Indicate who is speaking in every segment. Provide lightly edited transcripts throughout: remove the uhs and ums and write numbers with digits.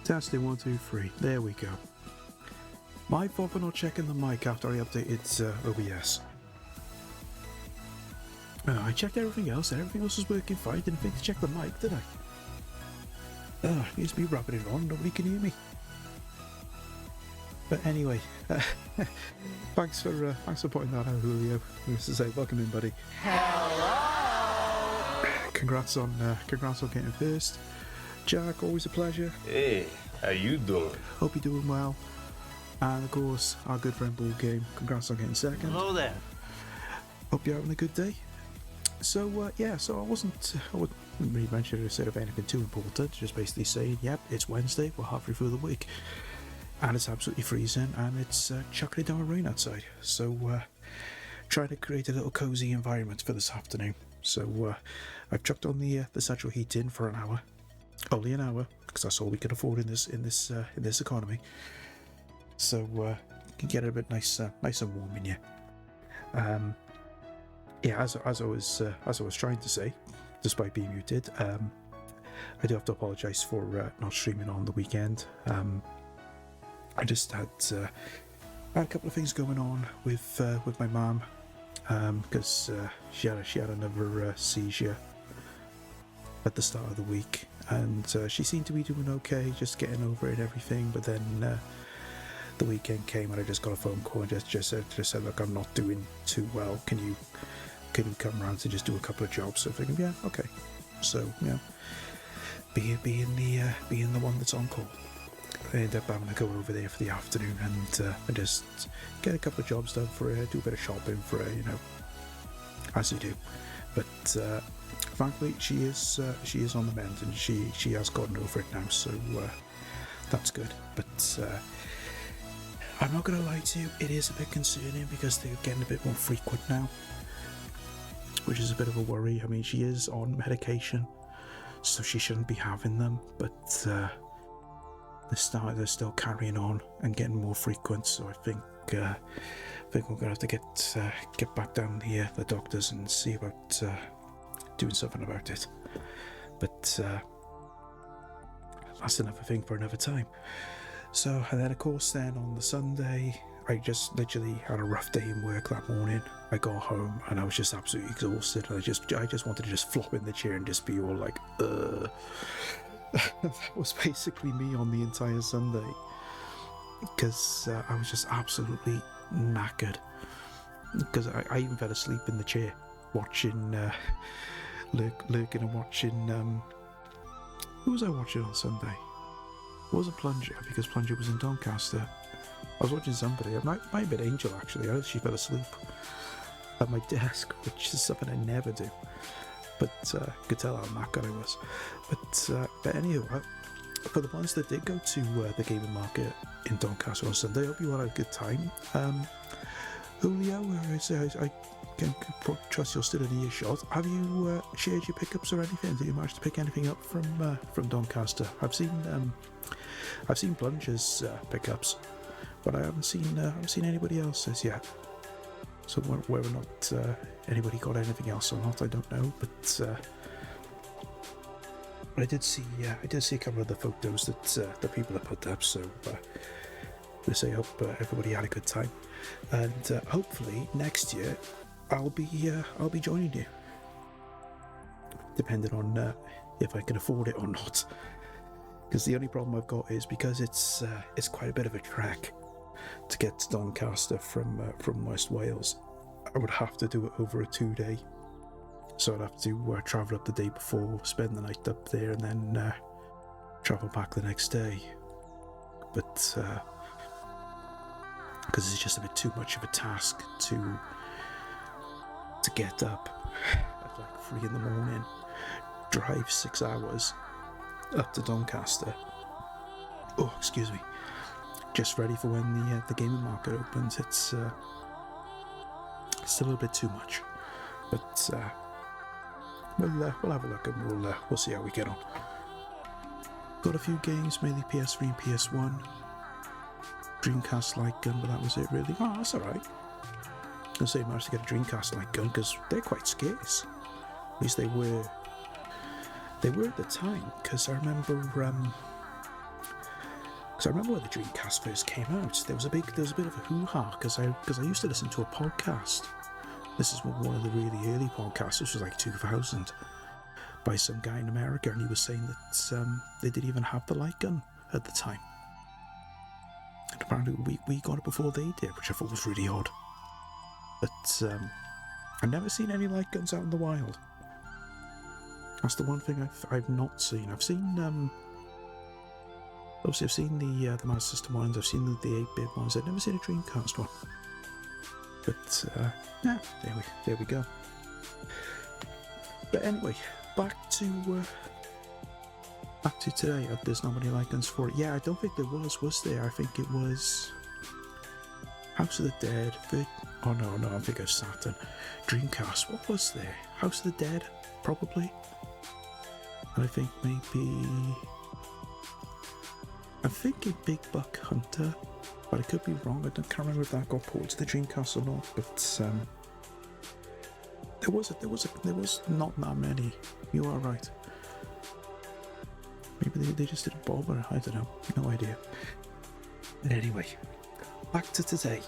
Speaker 1: Testing 1, 2, 3. There we go. My fault for not checking the mic after I updated OBS. I checked everything else and everything else was working fine. Didn't think to check the mic, did I? Here's me rubbing it on. Nobody can hear me. But anyway, thanks for pointing that out, Julio. This is welcome in, buddy.
Speaker 2: Hello.
Speaker 1: Congrats on getting first. Jack, always a pleasure.
Speaker 2: Hey, how you doing?
Speaker 1: Hope you're doing well. And of course, our good friend Ball Game. Congrats on getting second.
Speaker 3: Hello there.
Speaker 1: Hope you're having a good day. So so I wouldn't really venture to say anything too important. Just basically saying, yep, it's Wednesday. We're halfway through the week, and it's absolutely freezing, and it's chucking it down with rain outside. So trying to create a little cozy environment for this afternoon. So I've chucked on the central heating for an hour. Only an hour, because that's all we can afford in this economy. So can get it a bit nice and warm in here. As I was trying to say, despite being muted, I do have to apologise for not streaming on the weekend. I just had a couple of things going on with my mum, because she had another seizure at the start of the week, and she seemed to be doing okay, just getting over it and everything. But then the weekend came and I just got a phone call and just said, look, I'm not doing too well. Can you come around to just do a couple of jobs? So I'm thinking, yeah, okay. So being the one that's on call, I ended up having to go over there for the afternoon and just get a couple of jobs done for her, do a bit of shopping for her, as you do. But thankfully, she is on the mend, and she has gotten over it now. So that's good. But I'm not going to lie to you, it is a bit concerning because they're getting a bit more frequent now, which is a bit of a worry. I mean, she is on medication, so she shouldn't be having them, but they're still carrying on and getting more frequent. So I think we're going to have to get back down here, the doctors, and see about doing something about it. But that's another thing for another time. So, and then of course then on the Sunday, I just literally had a rough day in work that morning. I got home and I was just absolutely exhausted. I just wanted to just flop in the chair and just be all like, That was basically me on the entire Sunday, because I was just absolutely knackered. Because I even fell asleep in the chair, watching, lurking and watching, who was I watching on Sunday? It wasn't Plunger, because Plunger was in Doncaster. I was watching somebody. It might have been Angel, actually. She fell asleep at my desk, which is something I never do. But you could tell how knackered I was. But anyway, for the ones that did go to the gaming market in Doncaster on Sunday, I hope you all had a good time. Julio, I can trust you're still in earshot. Have you shared your pickups or anything? Did you manage to pick anything up from Doncaster? I've seen Plunger's pickups, but I haven't seen anybody else as yet. So whether or not anybody got anything else or not, I don't know. But I did see a couple of the photos that the people have put up. So I hope everybody had a good time, and hopefully next year I'll be joining you, depending on if I can afford it or not. Because the only problem I've got is because it's quite a bit of a trek to get to Doncaster from West Wales. I would have to do it over a 2-day, so I'd have to travel up the day before, spend the night up there, and then travel back the next day. But because it's just a bit too much of a task to get up at like 3 in the morning, drive 6 hours up to Doncaster. Oh, excuse me. Just ready for when the gaming market opens. It's a little bit too much, but we'll have a look and we'll see how we get on. Got a few games, mainly PS3 and PS1. Dreamcast light gun, but that was it really. Oh, that's alright. I was saying I managed to get a Dreamcast light gun because they're quite scarce. At least they were at the time, because I remember Because I remember when the Dreamcast first came out, there was a bit of a hoo-ha because I used to listen to a podcast. This is one of the really early podcasts. This was like 2000, by some guy in America, and he was saying that they didn't even have the light gun at the time. And apparently we got it before they did, which I thought was really odd. But I've never seen any light guns out in the wild. That's the one thing I've not seen. I've seen obviously I've seen the Master System ones. I've seen the 8-bit ones. I've never seen a Dreamcast one. But yeah, there we go. But anyway, back to today. There's not many light guns for it. Yeah, I don't think there was there? I think it was House of the Dead. Oh no, I think it was Saturn. Dreamcast. What was there? House of the Dead, probably. And I think maybe I'm thinking Big Buck Hunter, but I could be wrong. I can't remember if that got ported to the Dreamcast or not. But there was not that many. You are right. Maybe they just didn't bother. I don't know. No idea. But anyway, back to today.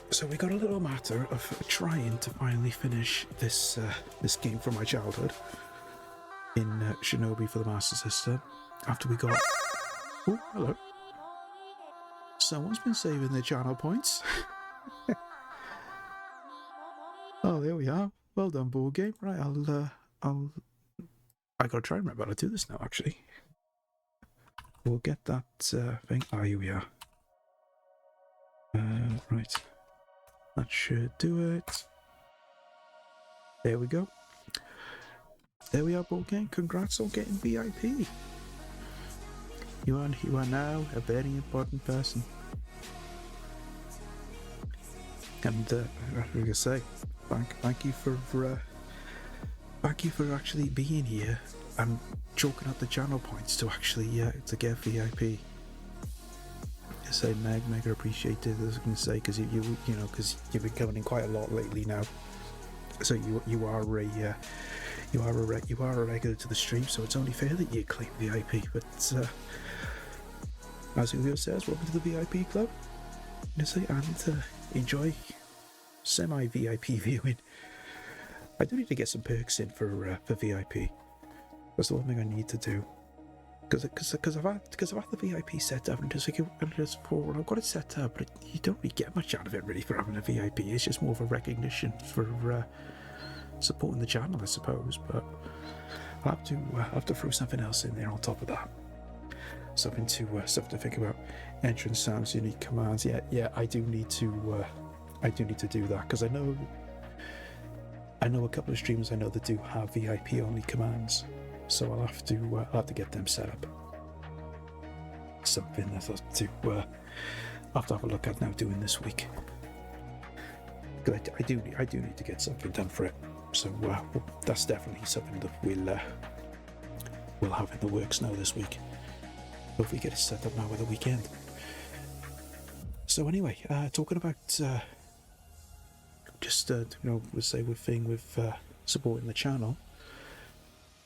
Speaker 1: So we got a little matter of trying to finally finish this game from my childhood in Shinobi for the Master System. After we got... Oh, hello. Someone's been saving their channel points. Oh, there we are. Well done, board game. Right, I gotta try and remember how to do this now, actually. We'll get that thing. Ah, here we are. Right. That should do it. There we go. There we are, board game. Congrats on getting VIP. You are now a very important person. And what was I gonna say? Thank you for actually being here and chalking up the channel points to actually to get VIP. I say mega appreciated, as I was going to say, because you know, because you've been coming in quite a lot lately now. So you are a regular to the stream, so it's only fair that you claim VIP. But as Julio says, welcome to the VIP club. And enjoy semi-VIP viewing. I do need to get some perks in for VIP. That's the one thing I need to do. Because I've had the VIP set up, and just like I've got it set up, but you don't really get much out of it really for having a VIP. It's just more of a recognition for supporting the channel, I suppose. But I'll have to throw something else in there on top of that. Something to think about. Entrance sounds, unique commands. Yeah, I do need to do that, because I know a couple of streamers I know that do have VIP only commands, so I'll have to get them set up. Something that I'll have to have a look at now doing this week. Because I do need to get something done for it. So that's definitely something that we'll have in the works now this week. Hopefully get it set up now with the weekend. So anyway, talking about we'll say with supporting the channel,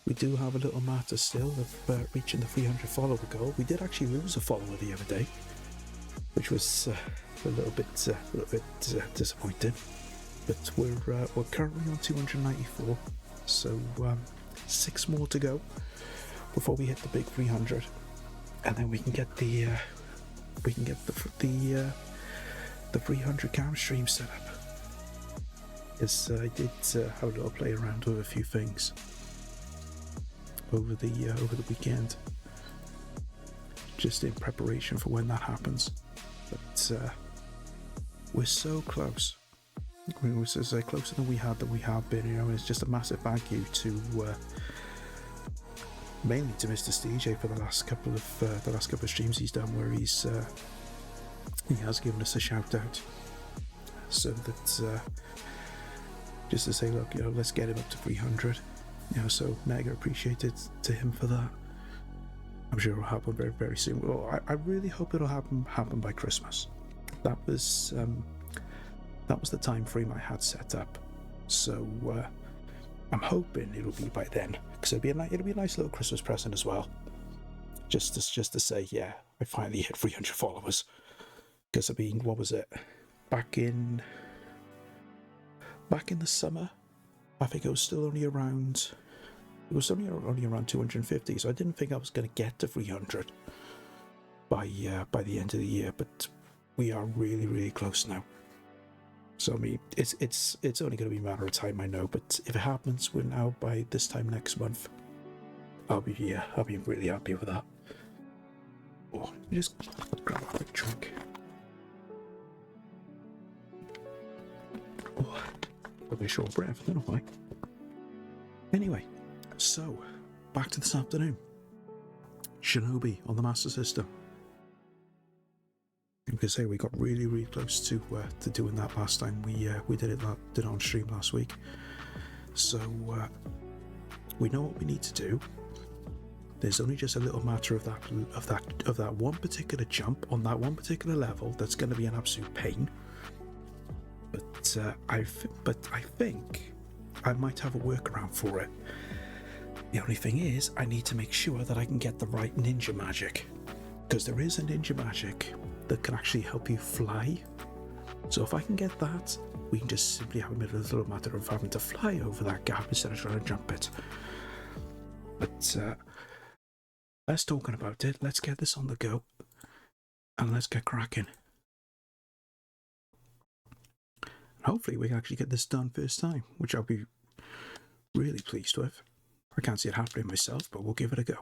Speaker 1: we do have a little matter still of reaching the 300 follower goal. We did actually lose a follower the other day, which was a little bit disappointing. But we're currently on 294, so 6 more to go before we hit the big 300, and then we can get the 300 camera stream set up. Yes, I did have a little play around with a few things over the weekend, just in preparation for when that happens. But we're so close. We're so closer than we have been. You know, it's just a massive thank you to mainly to Mr. Stej for the last couple of streams he's done, where he has given us a shout out, so that just to say, look, let's get him up to 300. So mega appreciated to him for that. I'm sure it'll happen very, very soon. Well, I really hope it'll happen by Christmas. That was the time frame I had set up. So I'm hoping it'll be by then, because it'll be a nice little Christmas present as well. just to say, yeah, I finally hit 300 followers. Because I mean, what was it? Back in the summer, I think it was still only around. It was only around 250, so I didn't think I was going to get to 300 by the end of the year. But we are really, really close now. So I mean, it's only going to be a matter of time, I know. But if it happens, we're now by this time next month. I'll be really happy with that. Oh, just grab a quick drink. Oh, a bit short of breath, I don't know why. Anyway, so back to this afternoon. Shinobi on the Master System. You can say we got really, really close to doing that last time. We did it on stream last week. So we know what we need to do. There's only just a little matter of that one particular jump on that one particular level that's going to be an absolute pain. But I think I might have a workaround for it. The only thing is, I need to make sure that I can get the right ninja magic, because there is a ninja magic that can actually help you fly. So if I can get that, we can just simply have a little matter of having to fly over that gap instead of trying to jump it. But less talking about it, let's get this on the go, and let's get cracking. Hopefully we can actually get this done first time, which I'll be really pleased with. I can't see it happening myself, but we'll give it a go.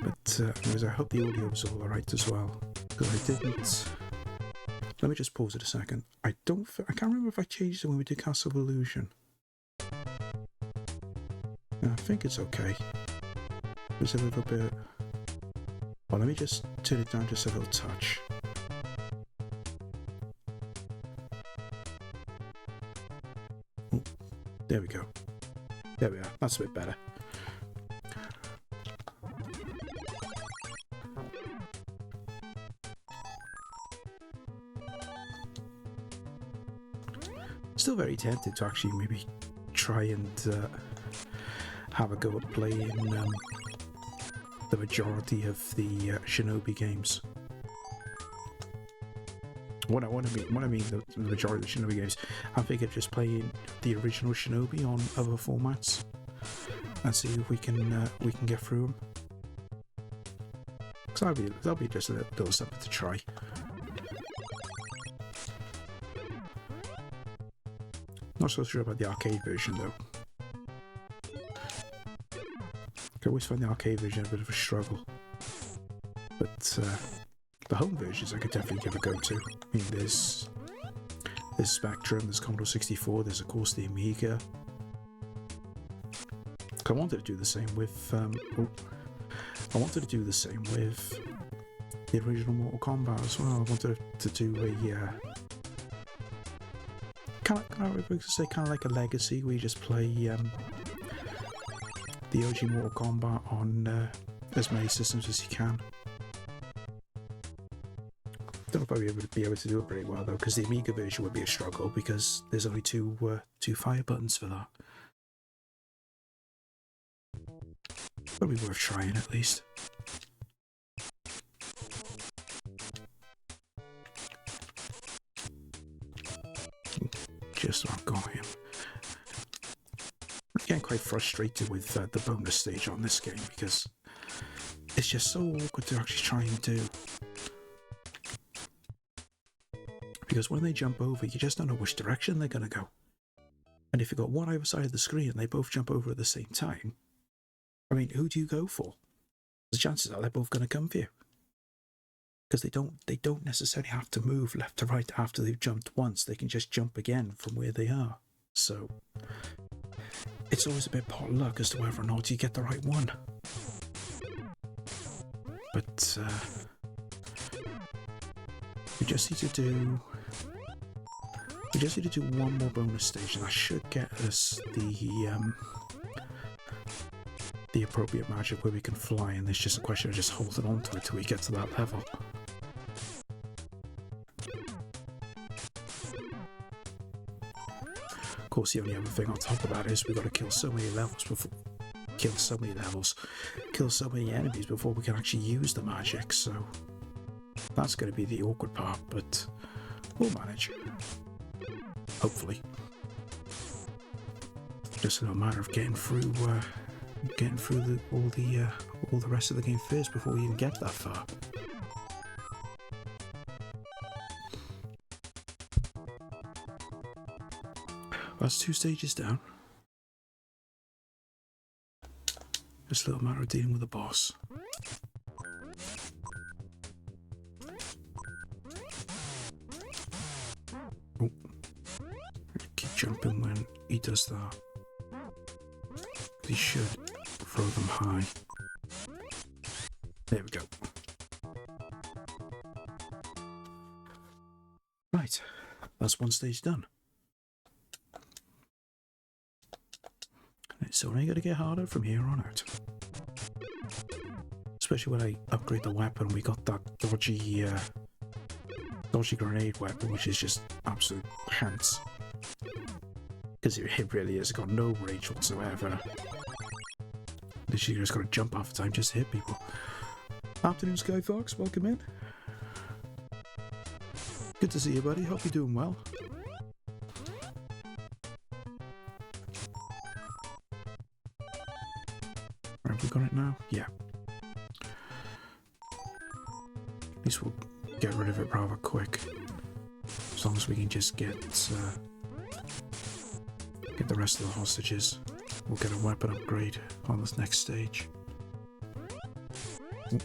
Speaker 1: But anyways, I hope the audio was all alright as well, because I didn't. Let me just pause it a second. I can't remember if I changed it when we did Castle of Illusion. I think it's okay. There's a little bit. Well, let me just turn it down just a little touch. Oh, there we go. There we are. That's a bit better. Still very tempted to actually maybe try and have a go at playing the majority of the Shinobi games. What I mean the majority of the Shinobi games, I'm thinking of just playing the original Shinobi on other formats and see if we can get through them. Because that'll be just a little something to try. Not so sure about the arcade version though. I always find the arcade version a bit of a struggle, but the home versions I could definitely give a go to. I mean, there's Spectrum, there's Commodore 64, there's of course the Amiga. I wanted to do the same with the original Mortal Kombat as well. I wanted to do a kind of like a legacy where you just play the OG Mortal Kombat on as many systems as you can. Don't know if I'll be able to do it very well though, because the Amiga version would be a struggle because there's only two fire buttons for that. Probably worth trying at least. Just about got him. I'm getting quite frustrated with the bonus stage on this game because it's just so awkward to actually try and do. Because when they jump over, you just don't know which direction they're going to go. And if you've got one either side of the screen and they both jump over at the same time, I mean, who do you go for? The chances are they're both going to come for you. Because they don't necessarily have to move left to right after they've jumped once. They can just jump again from where they are. So it's always a bit pot luck as to whether or not you get the right one. But we just need to do one more bonus stage, and that should get us the appropriate magic where we can fly, and it's just a question of just holding on to it till we get to that level. Of course, the only other thing on top of that is we've got to kill so many levels before... Kill so many enemies before we can actually use the magic, so... That's going to be the awkward part, but we'll manage. Hopefully. Just a matter of getting through all the rest of the game first before we even get that far. That's 2 stages down. Just a little matter of dealing with the boss. Oh. Keep jumping when he does that. He should throw them high. There we go. Right, that's 1 stage done. It's only going to get harder from here on out. Especially when I upgrade the weapon, we got that dodgy grenade weapon, which is just absolute pants. Because it really is, it's got no range whatsoever. Literally just got to jump half the time just to hit people. Afternoon, Sky Fox, welcome in. Good to see you, buddy. Hope you're doing well. Have we got it now? Yeah. At least we'll get rid of it rather quick. As long as we can just get the rest of the hostages. We'll get a weapon upgrade on this next stage. Ooh.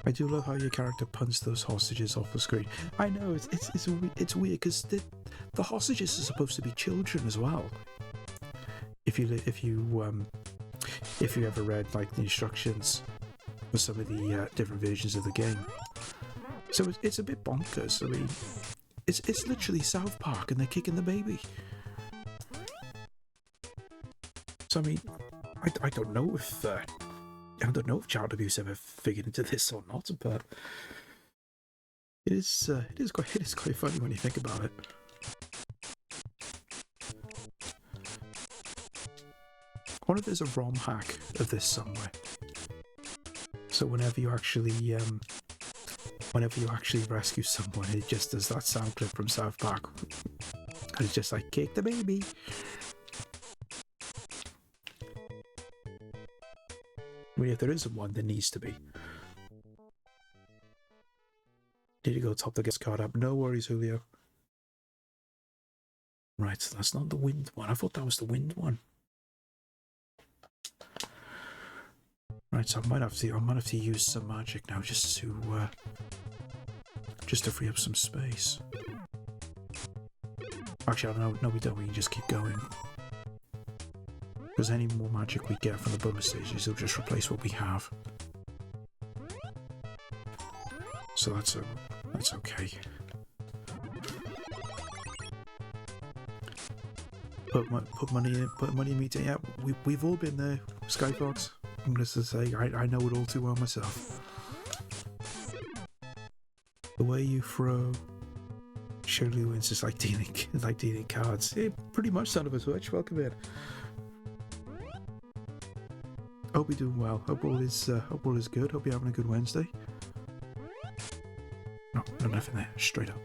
Speaker 1: I do love how your character punts those hostages off the screen. I know it's weird because the hostages are supposed to be children as well. If you ever read like the instructions for some of the different versions of the game, so it's a bit bonkers. I mean, it's literally South Park and they're kicking the baby. So I mean, I don't know if child abuse ever figured into this or not, but it is quite funny when you think about it. I wonder if there's a ROM hack of this somewhere. So whenever you actually rescue someone, it just does that sound clip from South Park. And it's just like, kick the baby. I mean, if there isn't one, there needs to be. Need to go top the guest card up. No worries, Julio. Right, so that's not the wind one. I thought that was the wind one. Right, so I might have to use some magic now just to free up some space. Actually, I don't know. No, we don't. We can just keep going. Because any more magic we get from the bonus stages, it'll just replace what we have. So that's okay. Put money in me. Yeah, we've all been there, Skyfox. I'm just to say, I know it all too well myself. The way you throw Shirley wins is like dealing cards. Yeah, pretty much, son of a switch. Welcome in. Hope you're doing well. Hope all is good. Hope you're having a good Wednesday. No, nothing there. Straight up.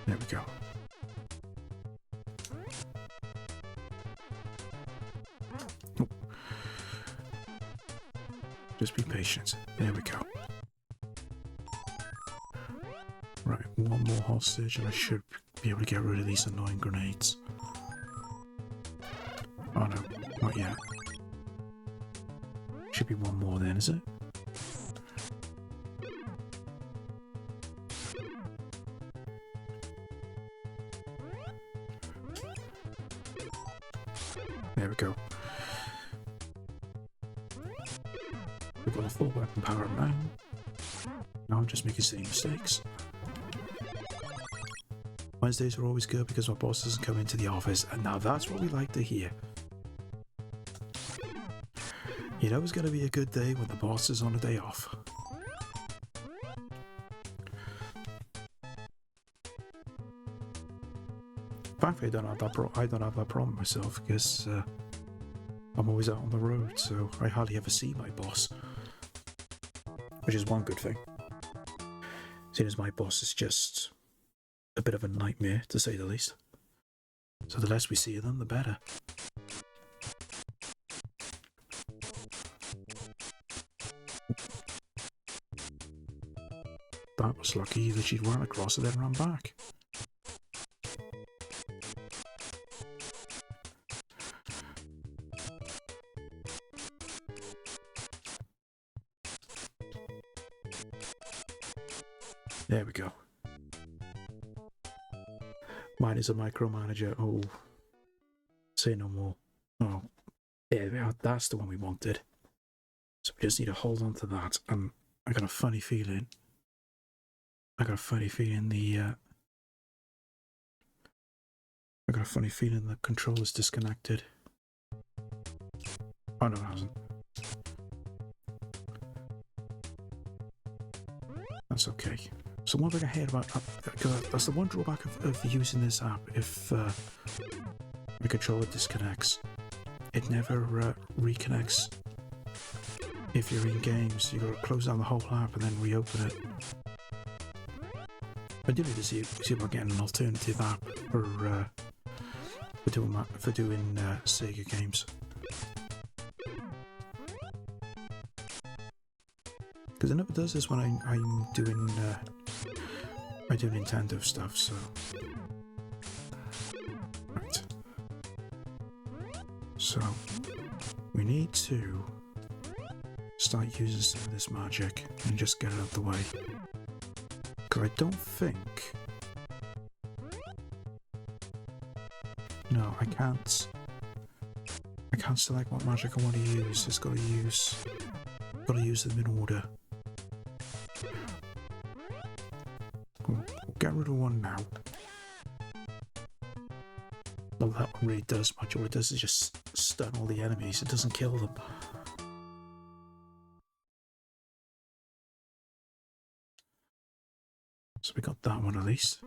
Speaker 1: There we go. Oh. Just be patient. There we go. Right, one more hostage and I should be able to get rid of these annoying grenades. Oh no, not yet. Should be one more then, is it? There we go. We've got a full weapon power now. Now I'm just making silly mistakes. Wednesdays are always good because my boss doesn't come into the office, and now that's what we like to hear. You know it's going to be a good day when the boss is on a day off. Thankfully, I don't have that problem myself because I'm always out on the road, so I hardly ever see my boss, which is one good thing. Seeing as my boss is just a bit of a nightmare, to say the least. So the less we see of them, the better. That was lucky that she'd run across and then run back. There we go. Mine is a micromanager. Oh, say no more. Oh, there we are. That's the one we wanted. So we just need to hold on to that. I got a funny feeling. I got a funny feeling the controller's disconnected. Oh no, it hasn't. That's okay. So one thing I heard about, because that's the one drawback of using this app. If the controller disconnects, it never reconnects. If you're in games, you got to close down the whole app and then reopen it. I do need to see about getting an alternative app for doing Sega games. Because it never does this when I'm doing I do Nintendo stuff, so right. So we need to start using some of this magic and just get it out of the way. Because I don't think... No, I can't select what magic I want to use. It's got to use them in order. We'll get rid of one now. Well, that one really does much. All it does is just stun all the enemies. It doesn't kill them. So we got that one at least.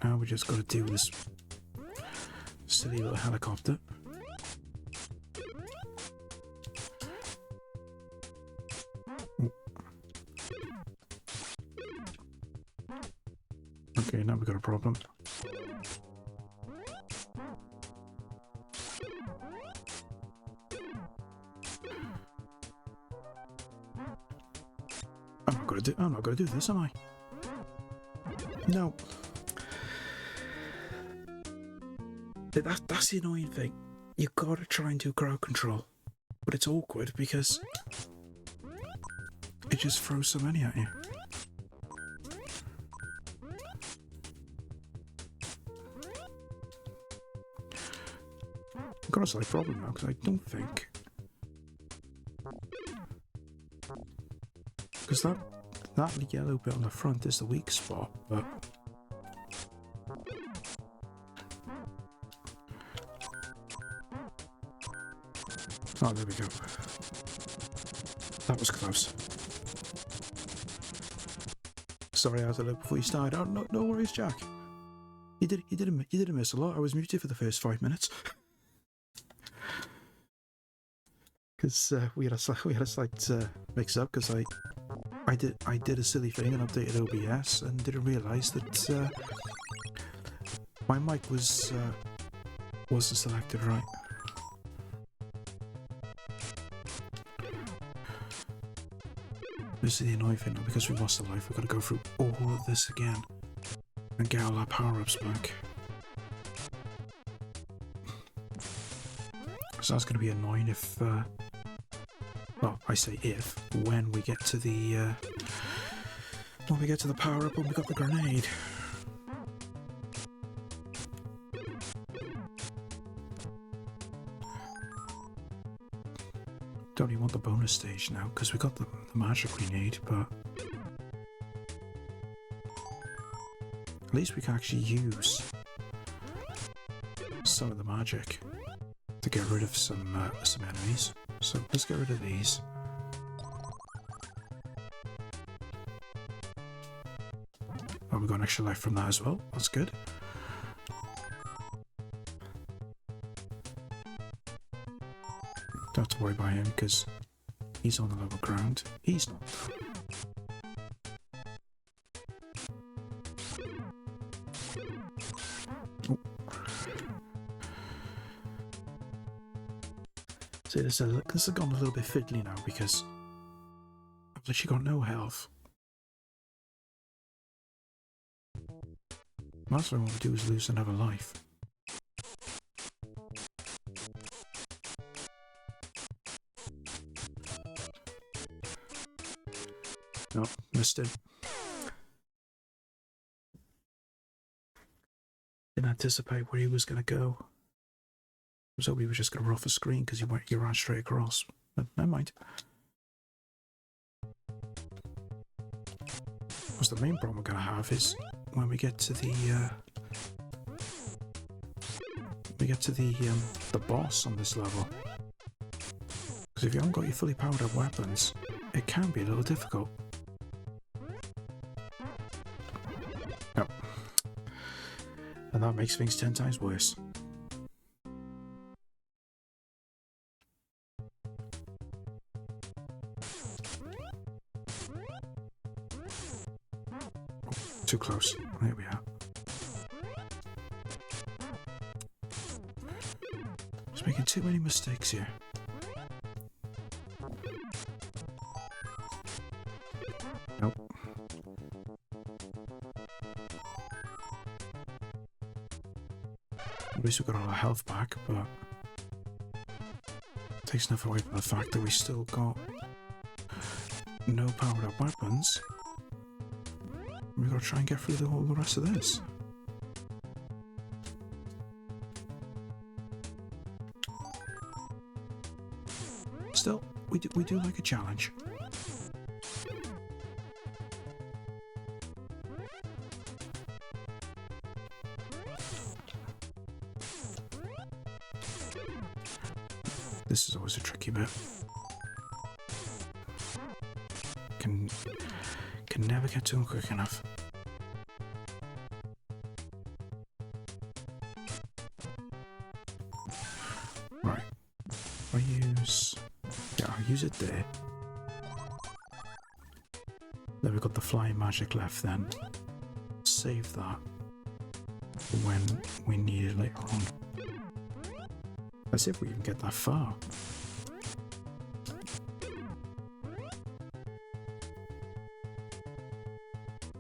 Speaker 1: Now we just got to deal with this silly little helicopter. Okay, now we've got a problem. I'm not gonna do this, am I? No. That's the annoying thing. You gotta try and do crowd control, but it's awkward because it just throws so many at you. I've got a slight problem now because I don't think, because that yellow bit on the front is the weak spot, but oh, there we go. That was close. Sorry, I had to look before you started. Oh, no worries, Jack. You didn't miss a lot. I was muted for the first 5 minutes because we had a slight mix-up because I did a silly thing and updated OBS and didn't realise that my mic wasn't selected right. This is the annoying thing now, because we lost a life, we've got to go through all of this again and get all our power-ups back. So that's going to be annoying if, well, I say if, when we get to the power-up and we got the grenade. Don't even want the bonus stage now, because we got the magic we need, but... At least we can actually use some of the magic to get rid of some enemies. So let's get rid of these. Oh, we got an extra life from that as well. That's good. Don't have to worry about him because he's on the lower ground. He's not. Oh. See, this has gone a little bit fiddly now because I've literally got no health. Last thing I want to do is lose another life. No, missed it. Didn't anticipate where he was going to go. I was hoping he was just going to run off the screen because he ran straight across. But never mind. Because the main problem we're going to have is when we get to the boss on this level. Because if you haven't got your fully powered up weapons, it can be a little difficult. Yep. And that makes things 10 times worse. Too close. There we are. Just making too many mistakes here. Nope. At least we got all our health back, but it takes nothing away from the fact that we still got no powered up weapons. We've got to try and get through all the rest of this. Still, we do like a challenge. This is always a tricky bit. Can never get to him quick enough. Right. I'll use it there. Then we've got the flying magic left then. Save that for when we need it later on. Let's see if we even get that far.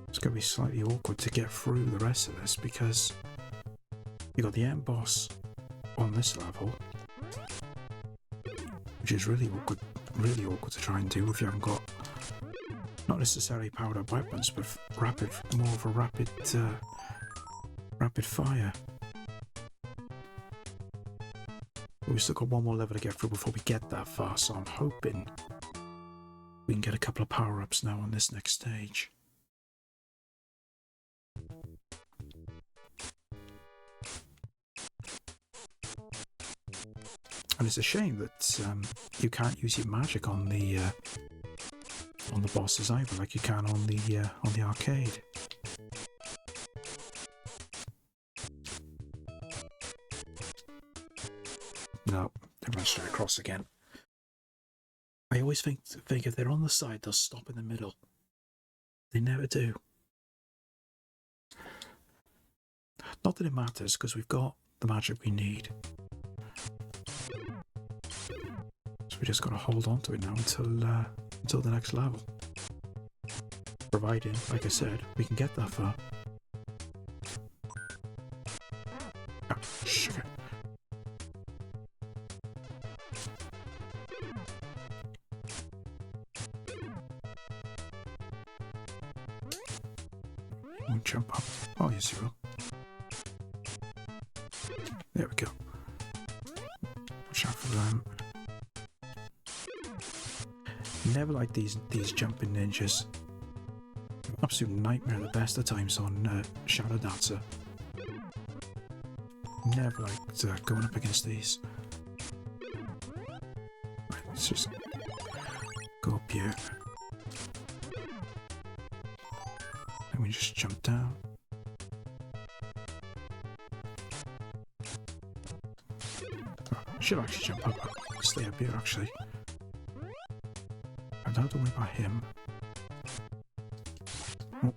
Speaker 1: It's going to be slightly awkward to get through the rest of this because you got the end boss on this level, which is really awkward to try and do if you haven't got not necessarily powered up weapons, but more of a rapid fire. But we've still got one more level to get through before we get that far, so I'm hoping we can get a couple of power-ups now on this next stage. And it's a shame that you can't use your magic on the bosses either, like you can on the arcade. No, they run straight across again. I always think if they're on the side, they'll stop in the middle. They never do. Not that it matters, because we've got the magic we need. So we just got to hold on to it now until the next level. Providing, like I said, we can get that far. Oh, sugar. Won't jump up. Oh, yes, you will. There we go. Watch out for them. Never like these jumping ninjas. absolute nightmare at the best of times on Shadow Dancer. Never liked going up against these. Right, let's just go up here. And we just jump down. Oh, I should actually jump up. Stay up here, actually. I don't have to worry about him. Oh.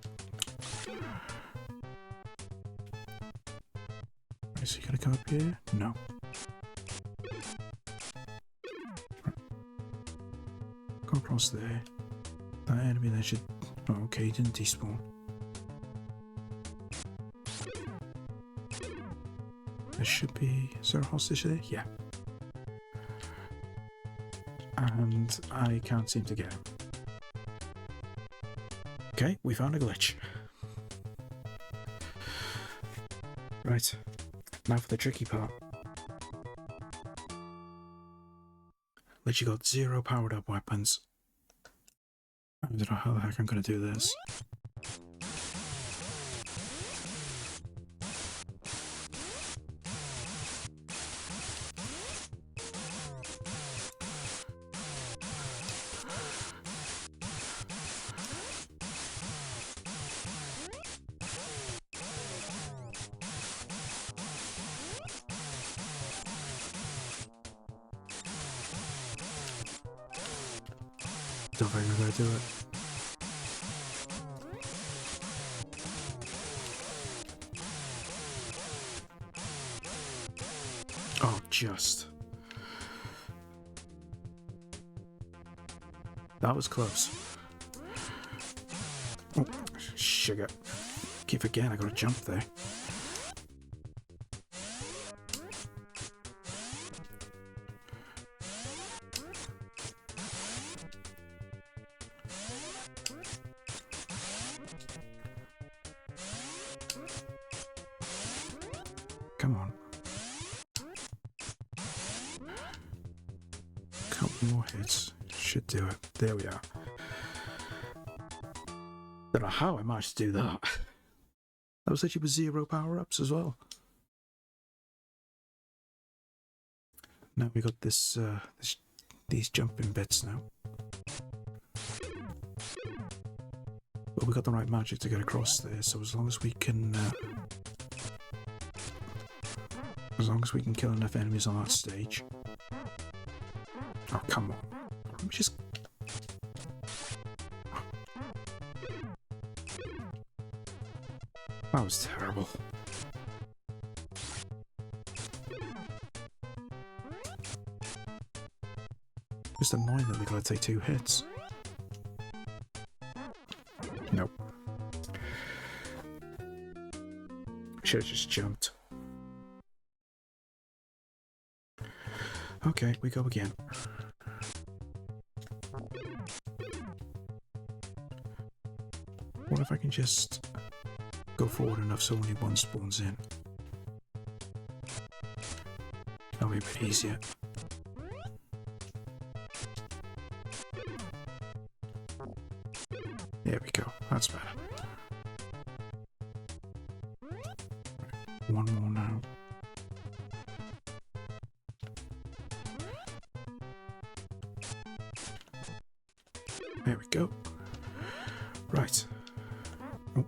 Speaker 1: Is he gonna come up here? No. Right. Go across there. That enemy there should... Oh, okay, he didn't despawn. There should be... Is there a hostage there? Yeah. And I can't seem to get him. Okay, we found a glitch. Right, now for the tricky part. Literally got 0 powered up weapons. I don't know how the heck I'm gonna do this. Don't think I'm gonna do it. Oh, just. That was close. Oh, sugar. Keep forgetting I gotta jump there. Come on. Couple more hits. Should do it. There we are. Don't know how I managed to do that. That was actually with 0 power-ups as well. Now we got this, these jumping bits now. But we got the right magic to get across there, so as long as we can kill enough enemies on that stage. Oh, come on. Let me just... That was terrible. Just annoying that we gotta take 2 hits. Nope. Should've just jumped. Okay, we go again. What if I can just go forward enough so only one spawns in? That'll be a bit easier. There we go, that's better. One more now. There we go. Right. Oh.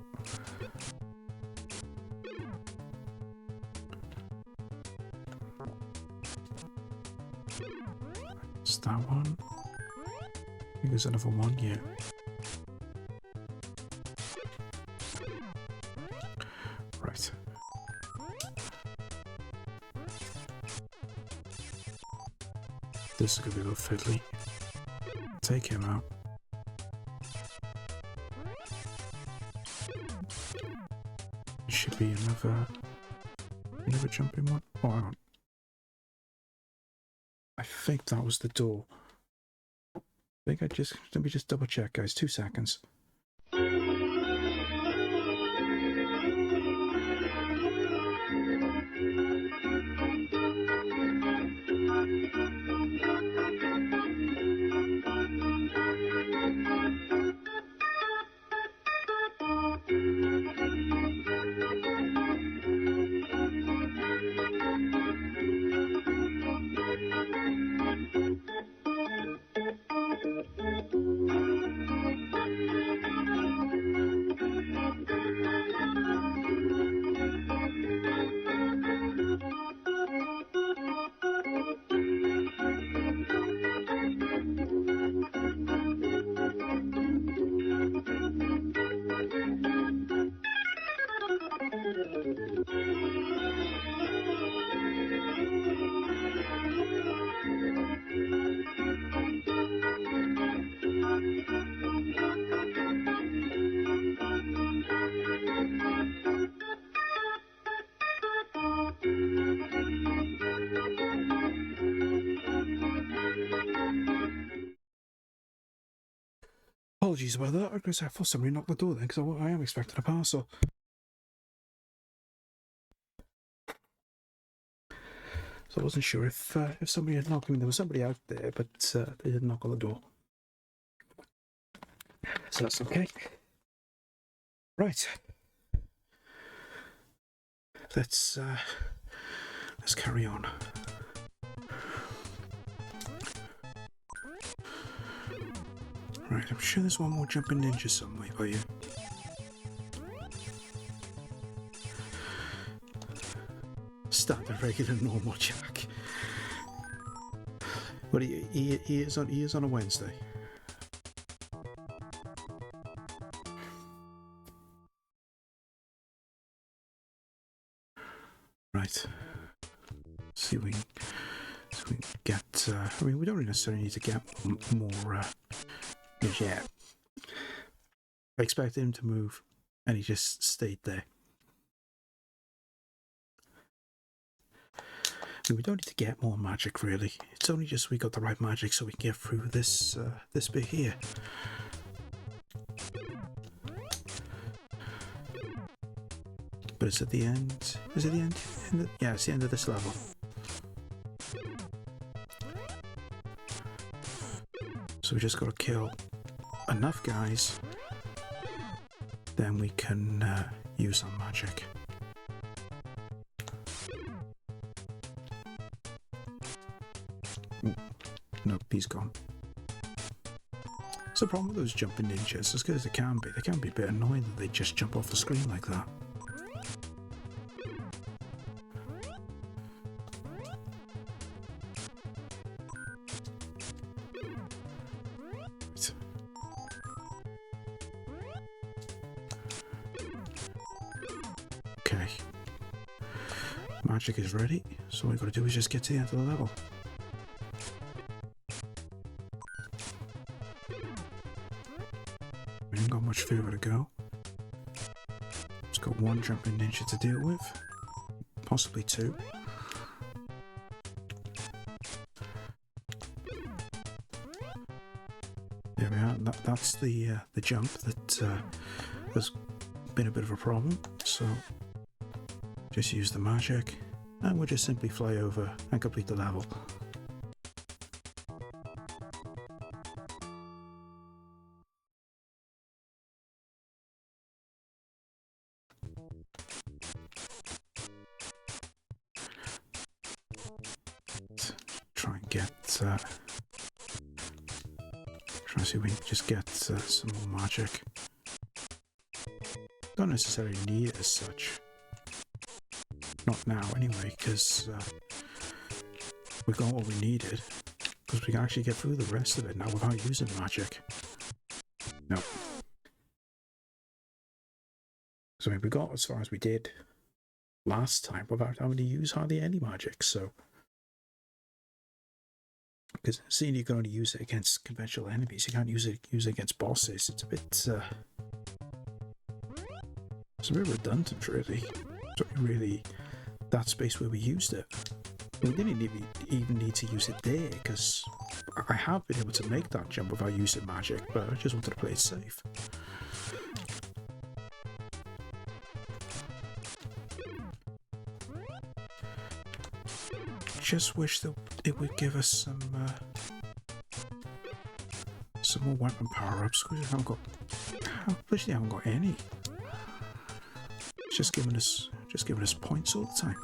Speaker 1: Is that one? I think there's another one, yeah. Right. This is gonna be a little fiddly. Take him out. Should be another jumping one. Oh, hang on. I think that was the door. Let me just double check, guys. 2 seconds. apologies about that. Because I thought somebody knocked the door then, because I am expecting a parcel. So I wasn't sure if somebody had knocked. I mean, there was somebody out there, but they didn't knock on the door. So that's okay. Right. Let's carry on. Right, I'm sure there's one more jumping ninja somewhere for you. Standard, regular, normal Jack. But he is on a Wednesday. Right. See if we can get. I mean, we don't really necessarily need to get more. Yeah. I expected him to move, and he just stayed there. I mean, we don't need to get more magic, really. It's only just we got the right magic so we can get through this this bit here. But it's at the end. Is it the end? Yeah, it's the end of this level. So we just got to kill enough guys, then we can use our magic. Ooh, nope, he's gone. It's the problem with those jumping ninjas. As good as they can be a bit annoying that they just jump off the screen like that. Okay. Magic is ready, so all we got to do is just get to the end of the level. We haven't got much further to go. It's got one jumping ninja to deal with, possibly two. There we are. That's the jump that has been a bit of a problem. So just use the magic, and we'll just simply fly over and complete the level. Try and get, try and see if we can just get some more magic. Don't necessarily need it as such. Not now, anyway, because we got what we needed. Because we can actually get through the rest of it now without using magic. No. So I mean, we got as far as we did last time without having to use hardly any magic, so... Because seeing you can only use it against conventional enemies, you can't use it against bosses. It's a bit... it's a bit redundant, really. It's not really that space where we used it. We didn't even need to use it there, because I have been able to make that jump without using magic, but I just wanted to play it safe. Just wish that it would give us some more weapon power-ups, because we haven't got... Literally haven't got any. It's just giving us points all the time.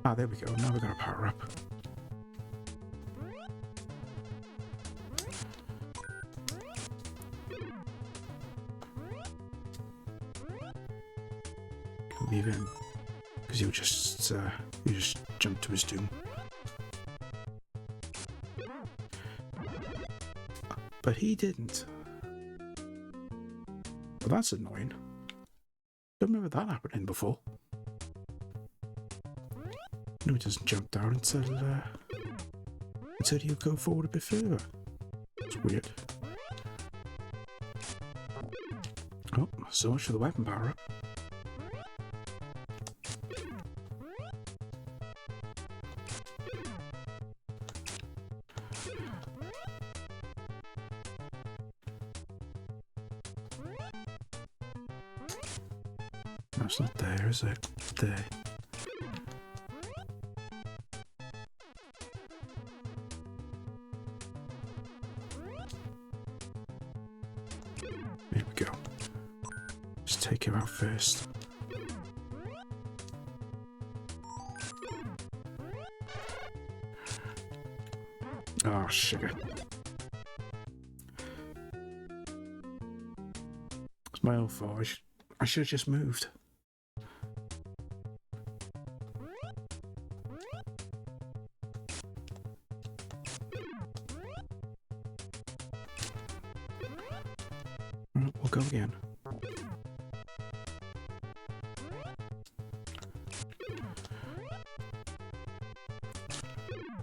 Speaker 1: Ah, there we go. Now we've got a power up. Leave him, because he'll just jump to his doom. But he didn't. Well, that's annoying. Don't remember that happening before. No, he doesn't jump down until you go forward a bit further. It's weird. Oh, so much for the weapon power up. it's not there, is it? There. Here we go. Just take him out first. Oh, sugar. It's my own fault. I should have just moved. We'll go again.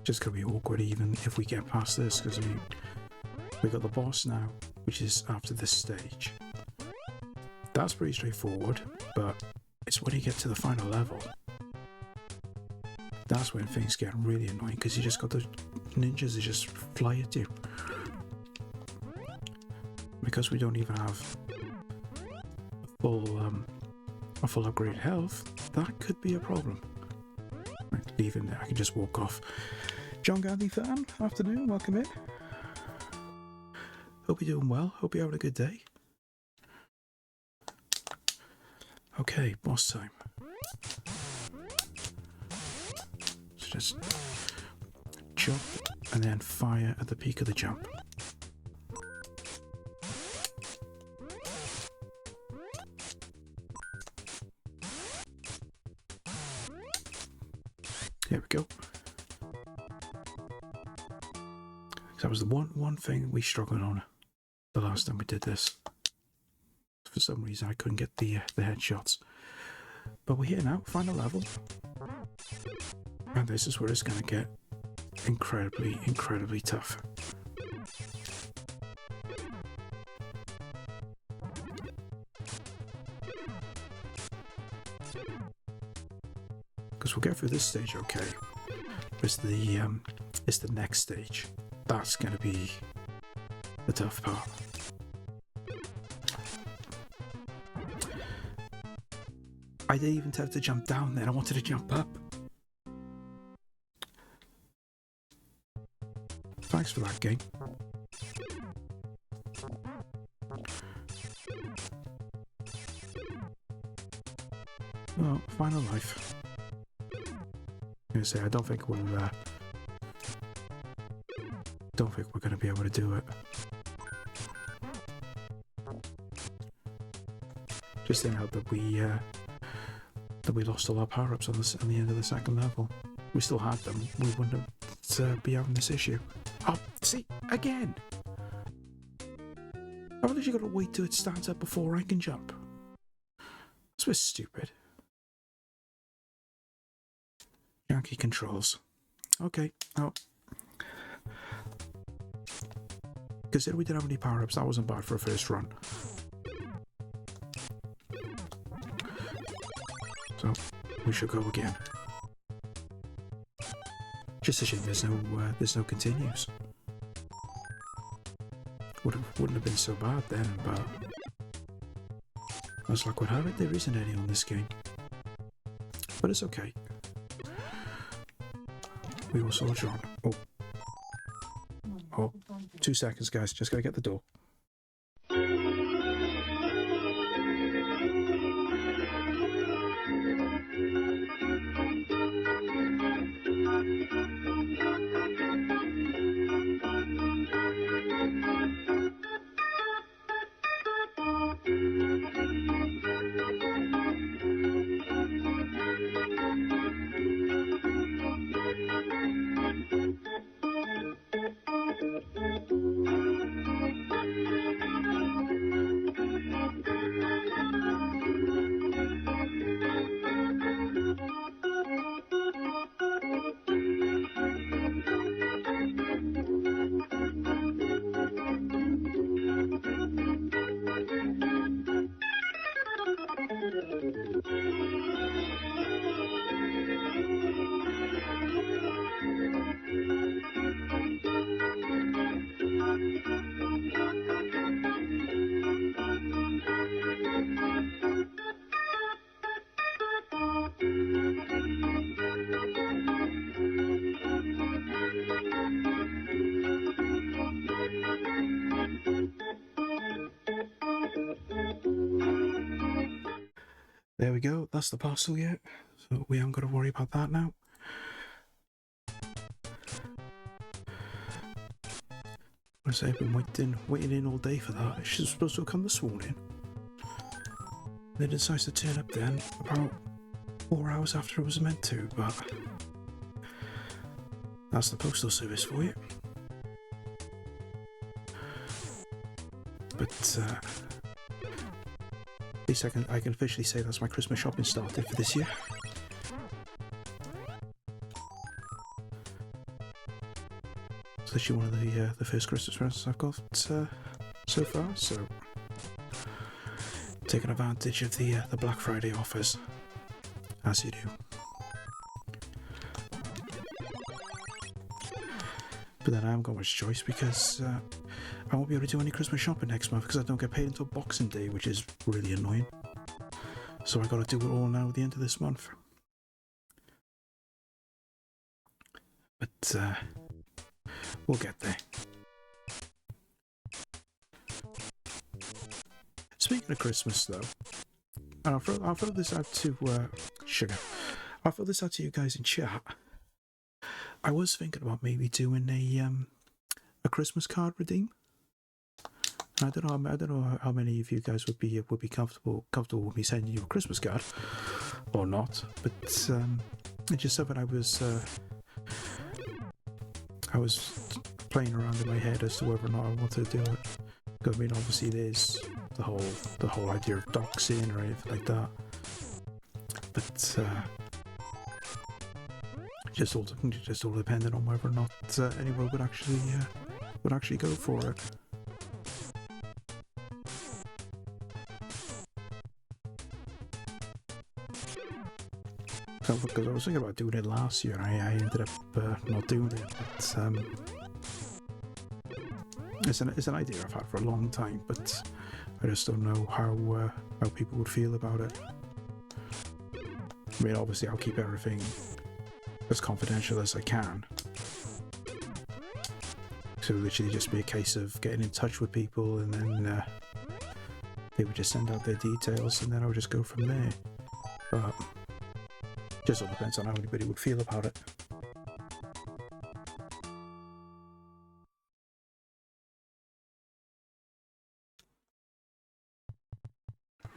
Speaker 1: Just gonna be awkward even if we get past this, because I mean, we got the boss now, which is after this stage. That's pretty straightforward, but it's when you get to the final level. That's when things get really annoying, because you just got the ninjas that just fly at you. Because we don't even have a full upgraded health, that could be a problem. Right, leave him there, I can just walk off. John Gandhi fan, afternoon, welcome in. Hope you're doing well, hope you're having a good day. Okay, boss time. So just jump and then fire at the peak of the jump. There we go. That was the one thing we struggled on the last time we did this. For some reason I couldn't get the headshots. But we're here now, final level. And this is where it's going to get incredibly, incredibly tough. Because we'll get through this stage okay. It's the next stage. That's going to be the tough part. I didn't even tell it to jump down then, I wanted to jump up. Thanks for that, game. Well, final life. I'm gonna say, I don't think we're gonna be able to do it. Just didn't help that we lost all our power-ups on the end of the second level. We still had them. We wouldn't be having this issue. Oh, see, again. I've literally got to wait till it stands up before I can jump. This was stupid. Janky controls. Okay, oh. Consider we didn't have any power-ups, that wasn't bad for a first run. So, we should go again. Just a shame there's no continues. Wouldn't have been so bad then, but as luck would have it, there isn't any on this game. But it's okay. We will soldier on. Oh, 2 seconds, guys. Just gotta get the door. There we go, that's the parcel yet, so we haven't got to worry about that now. I say I've been waiting in all day for that. It was supposed to have come this morning. They decided to turn up then about 4 hours after it was meant to, but that's the postal service for you. But at least I can officially say that's my Christmas shopping started for this year. It's literally one of the first Christmas presents I've got so far, so taking advantage of the Black Friday offers, as you do. But then I haven't got much choice because I won't be able to do any Christmas shopping next month because I don't get paid until Boxing Day, which is really annoying. So I got to do it all now at the end of this month. But we'll get there. Speaking of Christmas, though, and I'll throw this out to Sugar. I'll throw this out to you guys in chat. I was thinking about maybe doing a Christmas card redeem. I don't know how many of you guys would be comfortable with me sending you a Christmas card or not, but it's just something I was playing around in my head as to whether or not I wanted to do it. I mean, obviously there's the whole idea of doxing or anything like that, but just all depending on whether or not anyone would actually go for it. Because I was thinking about doing it last year, I ended up not doing it. But it's an idea I've had for a long time, but I just don't know how people would feel about it. I mean, obviously, I'll keep everything as confidential as I can. So it'll literally just be a case of getting in touch with people, and then they would just send out their details, and then I would just go from there. But just all depends on how anybody would feel about it.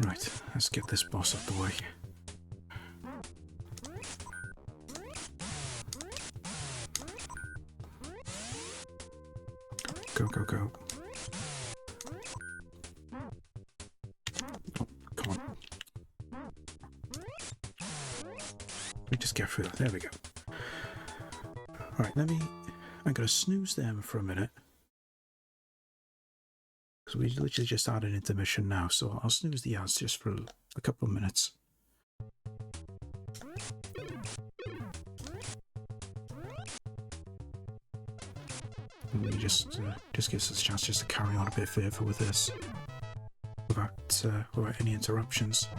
Speaker 1: Right, let's get this boss out the way. Go, go, go. Oh, come on. Let me just get through that. There we go. Alright, I'm going to snooze them for a minute. Because we literally just had an intermission now, so I'll snooze the ads just for a couple of minutes. And we just gives us a chance just to carry on a bit further with this without any interruptions.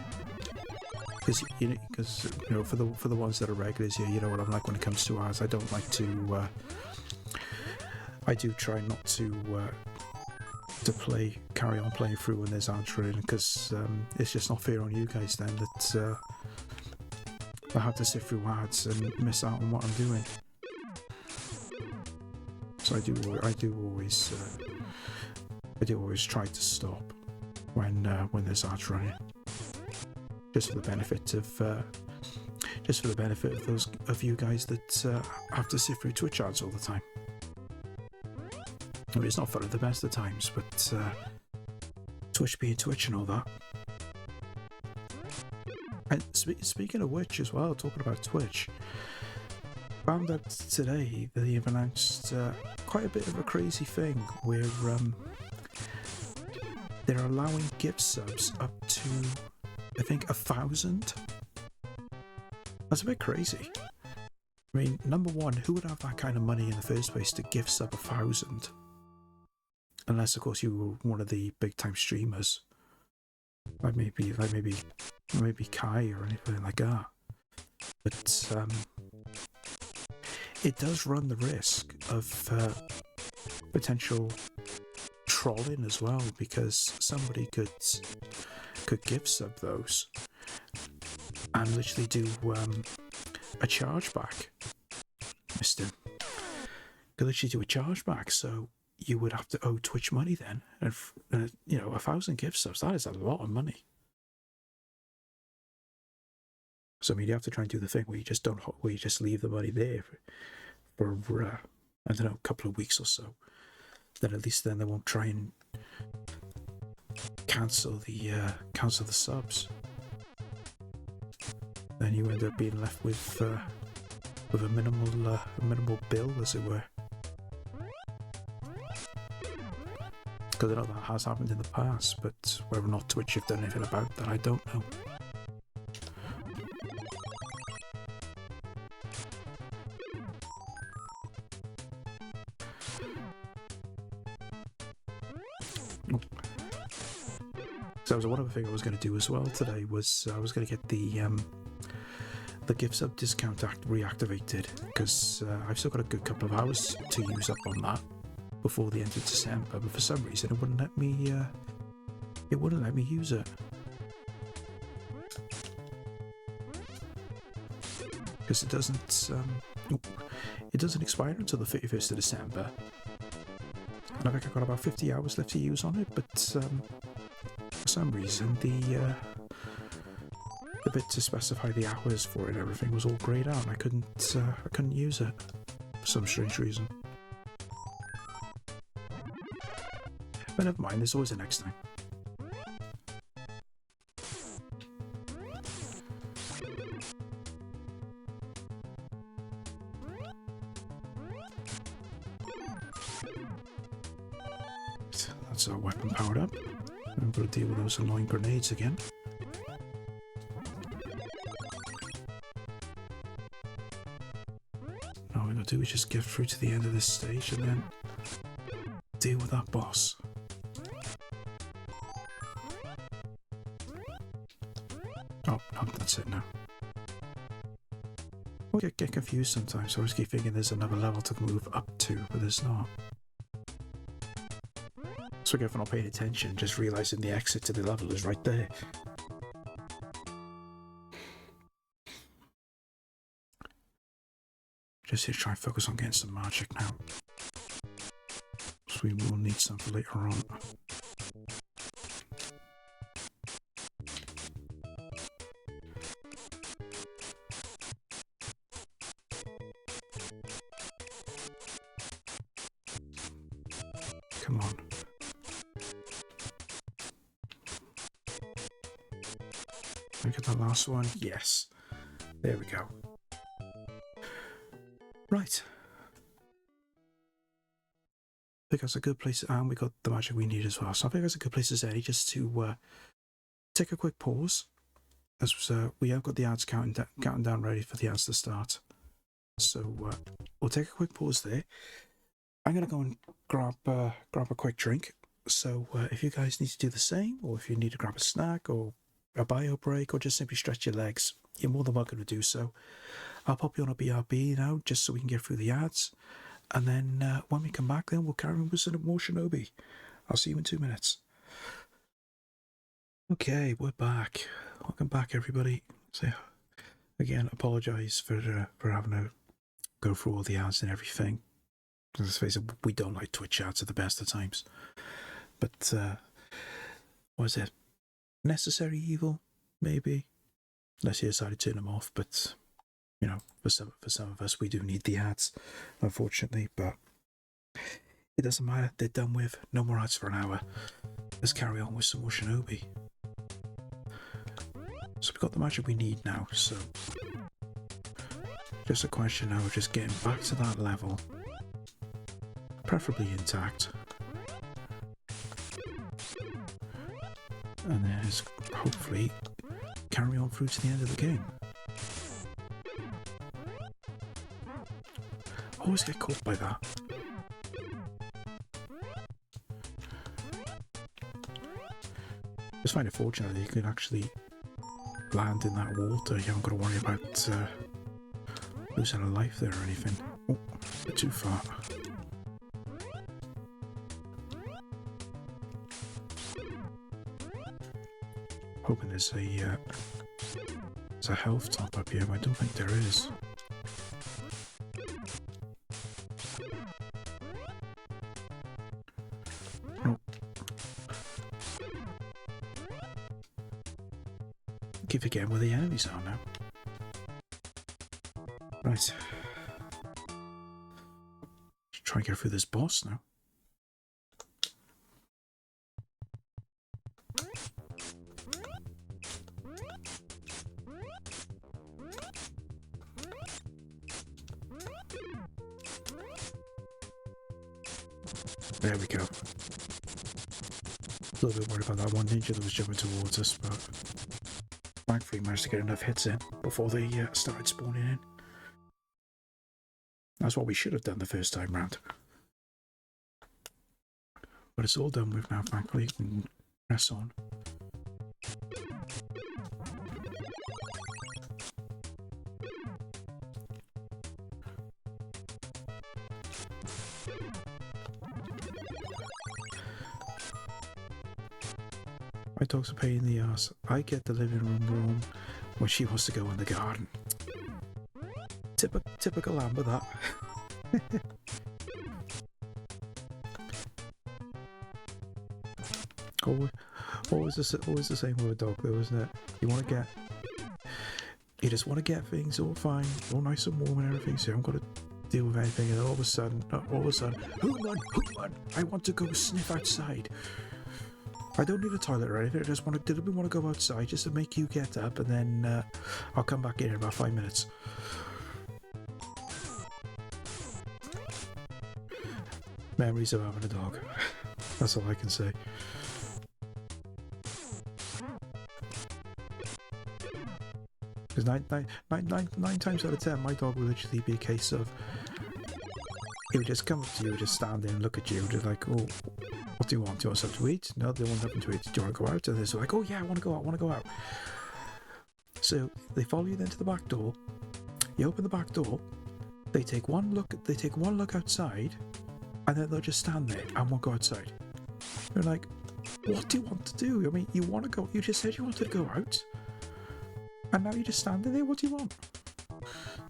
Speaker 1: Because for the ones that are regulars here, you know what I'm like when it comes to ads. I don't like to. I do try not to carry on playing through when there's ads running, because it's just not fair on you guys then that I have to sit through ads and miss out on what I'm doing. So I do always try to stop when there's ads running, just for the benefit of those of you guys that have to sit through Twitch ads all the time. I mean, it's not fun at the best of times, but Twitch being Twitch and all that. And speaking of which as well, talking about Twitch, found out today that they've announced quite a bit of a crazy thing where they're allowing gift subs up to, I think, 1,000. That's a bit crazy. I mean, number one, who would have that kind of money in the first place to gift sub 1,000? Unless, of course, you were one of the big-time streamers, like maybe Kai or anything like that. but it does run the risk of potential trolling as well, because somebody could gift sub those and literally do a chargeback. Mister could literally do a chargeback, so you would have to owe Twitch money then, and 1,000 gift subs, that is a lot of money. So I mean, you have to try and do the thing where you just leave the money there for I don't know, a couple of weeks or so. Then at least then they won't try and cancel the subs. Then you end up being left with a minimal bill, as it were. Because I know that has happened in the past, but whether or not Twitch have done anything about that, I don't know. So one other thing I was going to do as well today was I was going to get the gift sub discount reactivated, because I've still got a good couple of hours to use up on that before the end of December, but for some reason it wouldn't let me use it. Because it doesn't expire until the 31st of December. And I think I've got about 50 hours left to use on it, but for some reason the bit to specify the hours for it and everything was all grayed out, and I couldn't use it for some strange reason. But never mind, there's always a next time. That's our weapon powered up. I'm going to deal with those annoying grenades again. All we're going to do is just get through to the end of this stage and then deal with that boss. Oh, no, that's it now. I get confused sometimes, so I just keep thinking there's another level to move up to, but there's not. So again, for not paying attention, just realising the exit to the level is right there. Just here to try and focus on getting some magic now. So we will need some for later on. Come on. Look at the last one. Yes. There we go. Right. I think that's a good place, and we got the magic we need as well. So I think that's a good place as any, just to take a quick pause, as we have got the ads counting down ready for the ads to start. So we'll take a quick pause there. I'm gonna go and grab a quick drink. So if you guys need to do the same, or if you need to grab a snack or a bio break, or just simply stretch your legs, you're more than welcome to do so. I'll pop you on a BRB now, just so we can get through the ads. And then when we come back, then we'll carry on with some more Shinobi. I'll see you in 2 minutes. Okay, we're back. Welcome back, everybody. So, again, apologise for having to go through all the ads and everything. Let's face it, we don't like Twitch ads at the best of times. But, what is it? Necessary evil, maybe? Unless you decide to turn them off, but... You know, for some of us, we do need the ads, unfortunately, but it doesn't matter. They're done with. No more ads for an hour. Let's carry on with some more Shinobi. So we've got the magic we need now, so just a question now of just getting back to that level, preferably intact, and then just hopefully carry on through to the end of the game. Always get caught by that. Just find it fortunate that you can actually land in that water, you haven't got to worry about losing a life there or anything. Oh, a bit too far. Hoping there's a health top up here, but I don't think there is. Nope. Keep forgetting where the enemies are now. Right. Try and get through this boss now. There we go. A little bit worried about that one ninja that was jumping towards us, but thankfully managed to get enough hits in before they started spawning in. That's what we should have done the first time round. But it's all done with now, thankfully. We can press on. My dog's a pain in the ass. I get the living room warm when she wants to go in the garden. Typical Amber, that. always the same with a dog, though, isn't it? You just want to get things all fine, all nice and warm and everything, so you haven't got to deal with anything, and all of a sudden, Human, I want to go sniff outside. I don't need a toilet or anything, I just want to go outside just to make you get up, and then I'll come back in about 5 minutes. Memories of having a dog. That's all I can say. Because nine times out of 10, my dog will literally be a case of he would just come up to you, just stand there and look at you, just like, oh, what do you want? Do you want something to eat? No, they want nothing to eat. Do you want to go out? And they're like, oh yeah, I want to go out. So they follow you then to the back door. You open the back door. They take one look outside, and then they'll just stand there and won't go outside. You're like, what do you want to do? I mean, you want to go. You just said you wanted to go out, and now you're just standing there. What do you want?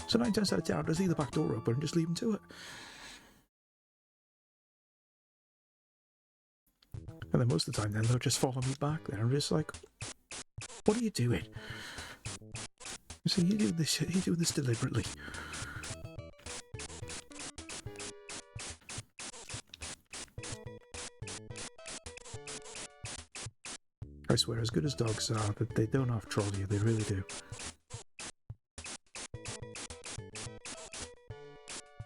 Speaker 1: So 9 times out of 10, I'll just leave the back door open and just leave them to it. And then most of the time, then they'll just follow me back there. I'm just like, what are you doing? So you're doing this deliberately. I swear, as good as dogs are, that they don't half troll you, they really do.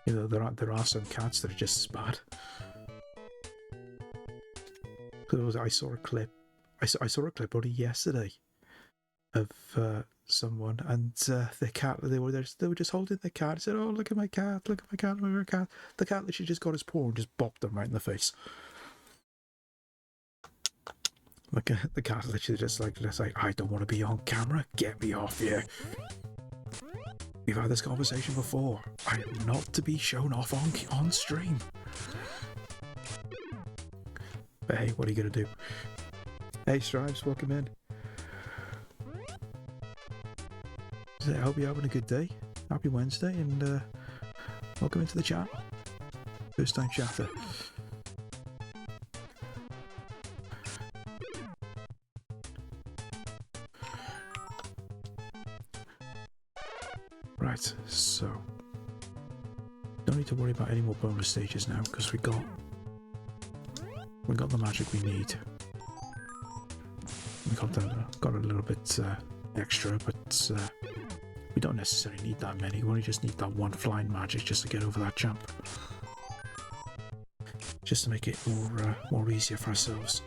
Speaker 1: You know, there are some cats that are just as bad. I saw a clip only yesterday of someone, and their cat, they were just holding their cat. I said, oh, look at my cat, look at my cat, look at my cat. The cat literally just got his paw and just bopped them right in the face. Like the cat literally just like, I don't want to be on camera, get me off here. We've had this conversation before. I am not to be shown off on stream. But hey, what are you gonna do? Hey Stripes, welcome in. So I hope you're having a good day. Happy Wednesday, and welcome into the chat. First time chatter. Right, so don't need to worry about any more bonus stages now because we got the magic we need. We got a little bit extra, but we don't necessarily need that many. We only just need that one flying magic just to get over that jump, just to make it more easier for ourselves.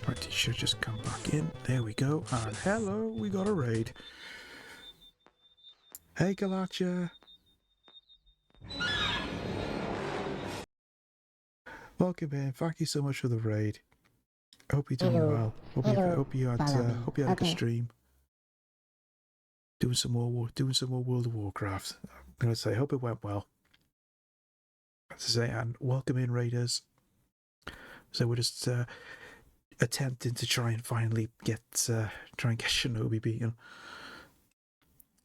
Speaker 1: Right, he should just come back in. There we go. And hello, we got a raid. Hey Galatia. welcome in. Thank you so much for the raid. I hope you're doing
Speaker 3: Hello.
Speaker 1: well. Hope
Speaker 3: Hello.
Speaker 1: you had
Speaker 3: Follow me.
Speaker 1: a good
Speaker 3: Okay.
Speaker 1: stream. Doing some more World of Warcraft. I'm gonna say, hope it went well. As I say, and welcome in, raiders. So we're just attempting to try and finally get Shinobi beaten,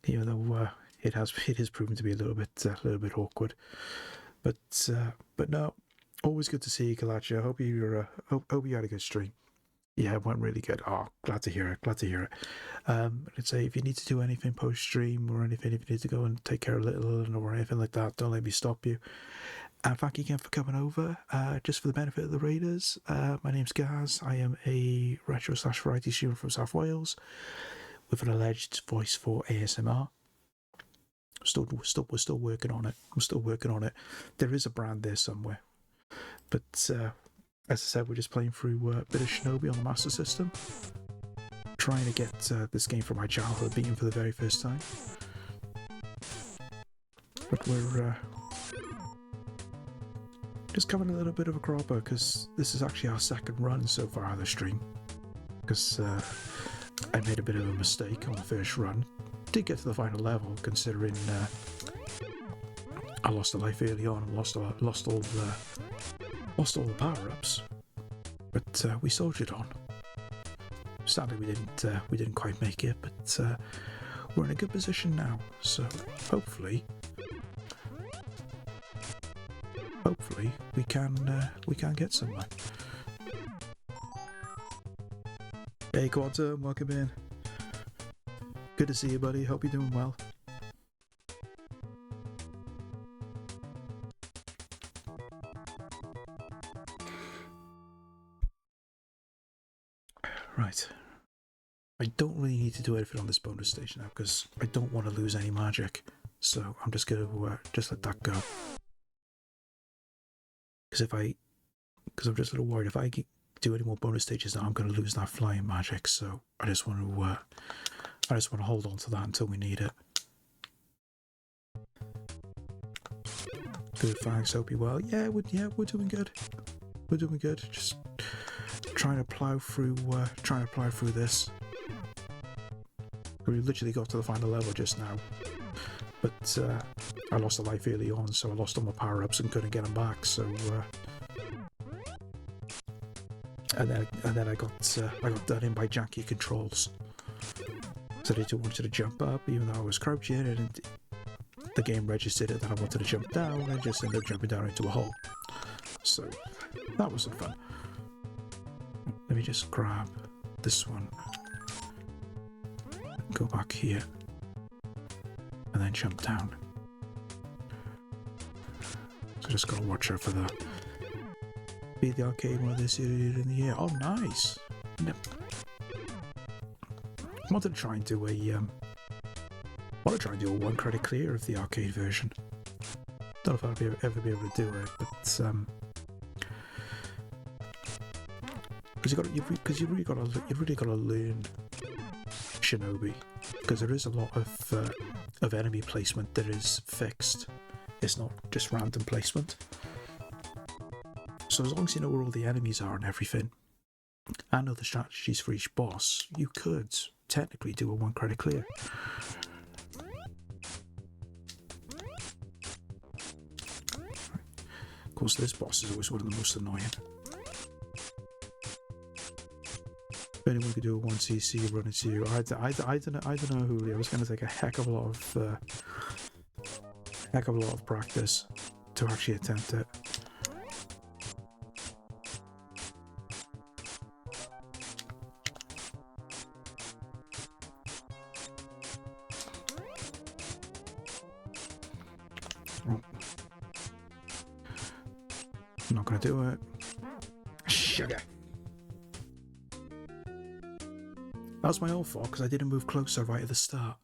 Speaker 1: even though it has proven to be a little bit awkward. But no, always good to see you, Kalachi. I hope you had a good stream. Yeah, it went really good. Oh, glad to hear it. I'd say if you need to do anything post stream or anything, if you need to go and take care of little or anything like that, don't let me stop you. And thank you again for coming over. Just for the benefit of the raiders, my name's Gaz. I am a retro/variety streamer from South Wales with an alleged voice for ASMR. We're still working on it. I'm still working on it. There is a brand there somewhere, but as I said, we're just playing through a bit of Shinobi on the Master System, trying to get this game from my childhood beaten for the very first time. But we're just covering a little bit of a cropper because this is actually our second run so far on the stream. Because I made a bit of a mistake on the first run. Did get to the final level, considering I lost a life early on and lost all the power-ups. But we soldiered on. Sadly, we didn't quite make it, but we're in a good position now. So hopefully we can get somewhere. Hey Quantum, welcome in. Good to see you, buddy. Hope you're doing well. Right. I don't really need to do anything on this bonus stage now because I don't want to lose any magic. So I'm just going to just let that go. Because I'm just a little worried if I do any more bonus stages now, I'm going to lose that flying magic. So I just want to hold on to that until we need it. Good, thanks. Hope you're well. Yeah, we're doing good. We're doing good. Just trying to plow through this. We literally got to the final level just now, but I lost a life early on, so I lost all my power-ups and couldn't get them back. So, and then I got done in by janky controls. So I wanted to jump up, even though I was crouching, and the game registered it that I wanted to jump down, and just ended up jumping down into a hole. So that wasn't fun. Let me just grab this one, go back here, and then jump down. So just gotta watch out for that. Be the arcade one of this in the year. Oh, nice! No. I wanted to try and do a 1 credit clear of the arcade version. Don't know if I'll ever be able to do it, but because you've really got to learn Shinobi, because there is a lot of enemy placement that is fixed. It's not just random placement. So as long as you know where all the enemies are and everything, and know the strategies for each boss, you could technically do a 1 credit clear. Of course, this boss is always one of the most annoying. If anyone could do a 1cc run into you, I don't know, Julio. It was going to take a heck of a lot of practice to actually attempt it. I'm not going to do it. Sugar. That was my own fault because I didn't move closer right at the start.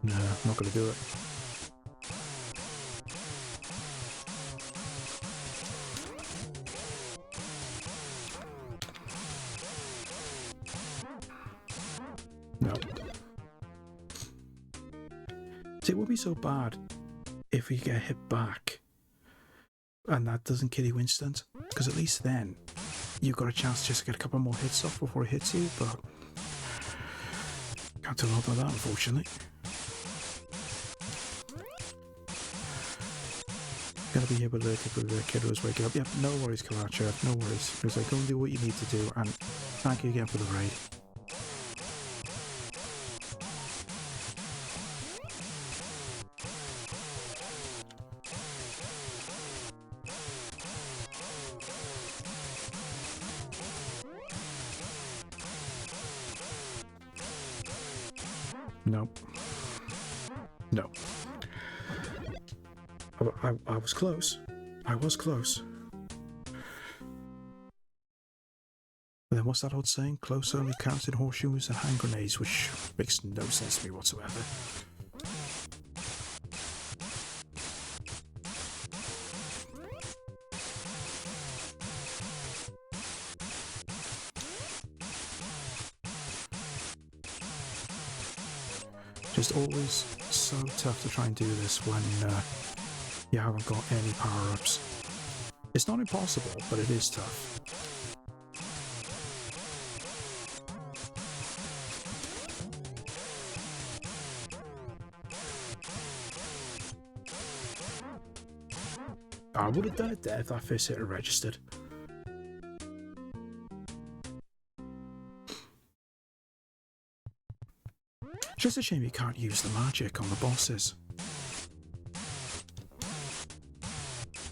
Speaker 1: No, I'm not going to do it. No. See, it would be so bad if we get hit back and that doesn't kill you instant, because at least then you've got a chance just to get a couple more hits off before it hits you, but can't do a lot about that, unfortunately. Gotta be able to with the kiddos waking up. Yep, no worries, Kalacha, no worries. Just like, go and do what you need to do, and thank you again for the raid. Nope. No. I was close. I was close. But then what's that old saying? Close only counts in horseshoes and hand grenades, which makes no sense to me whatsoever. Just always so tough to try and do this when you haven't got any power-ups. It's not impossible, but it is tough. I would have done it there if that first hit had registered. Just a shame you can't use the magic on the bosses.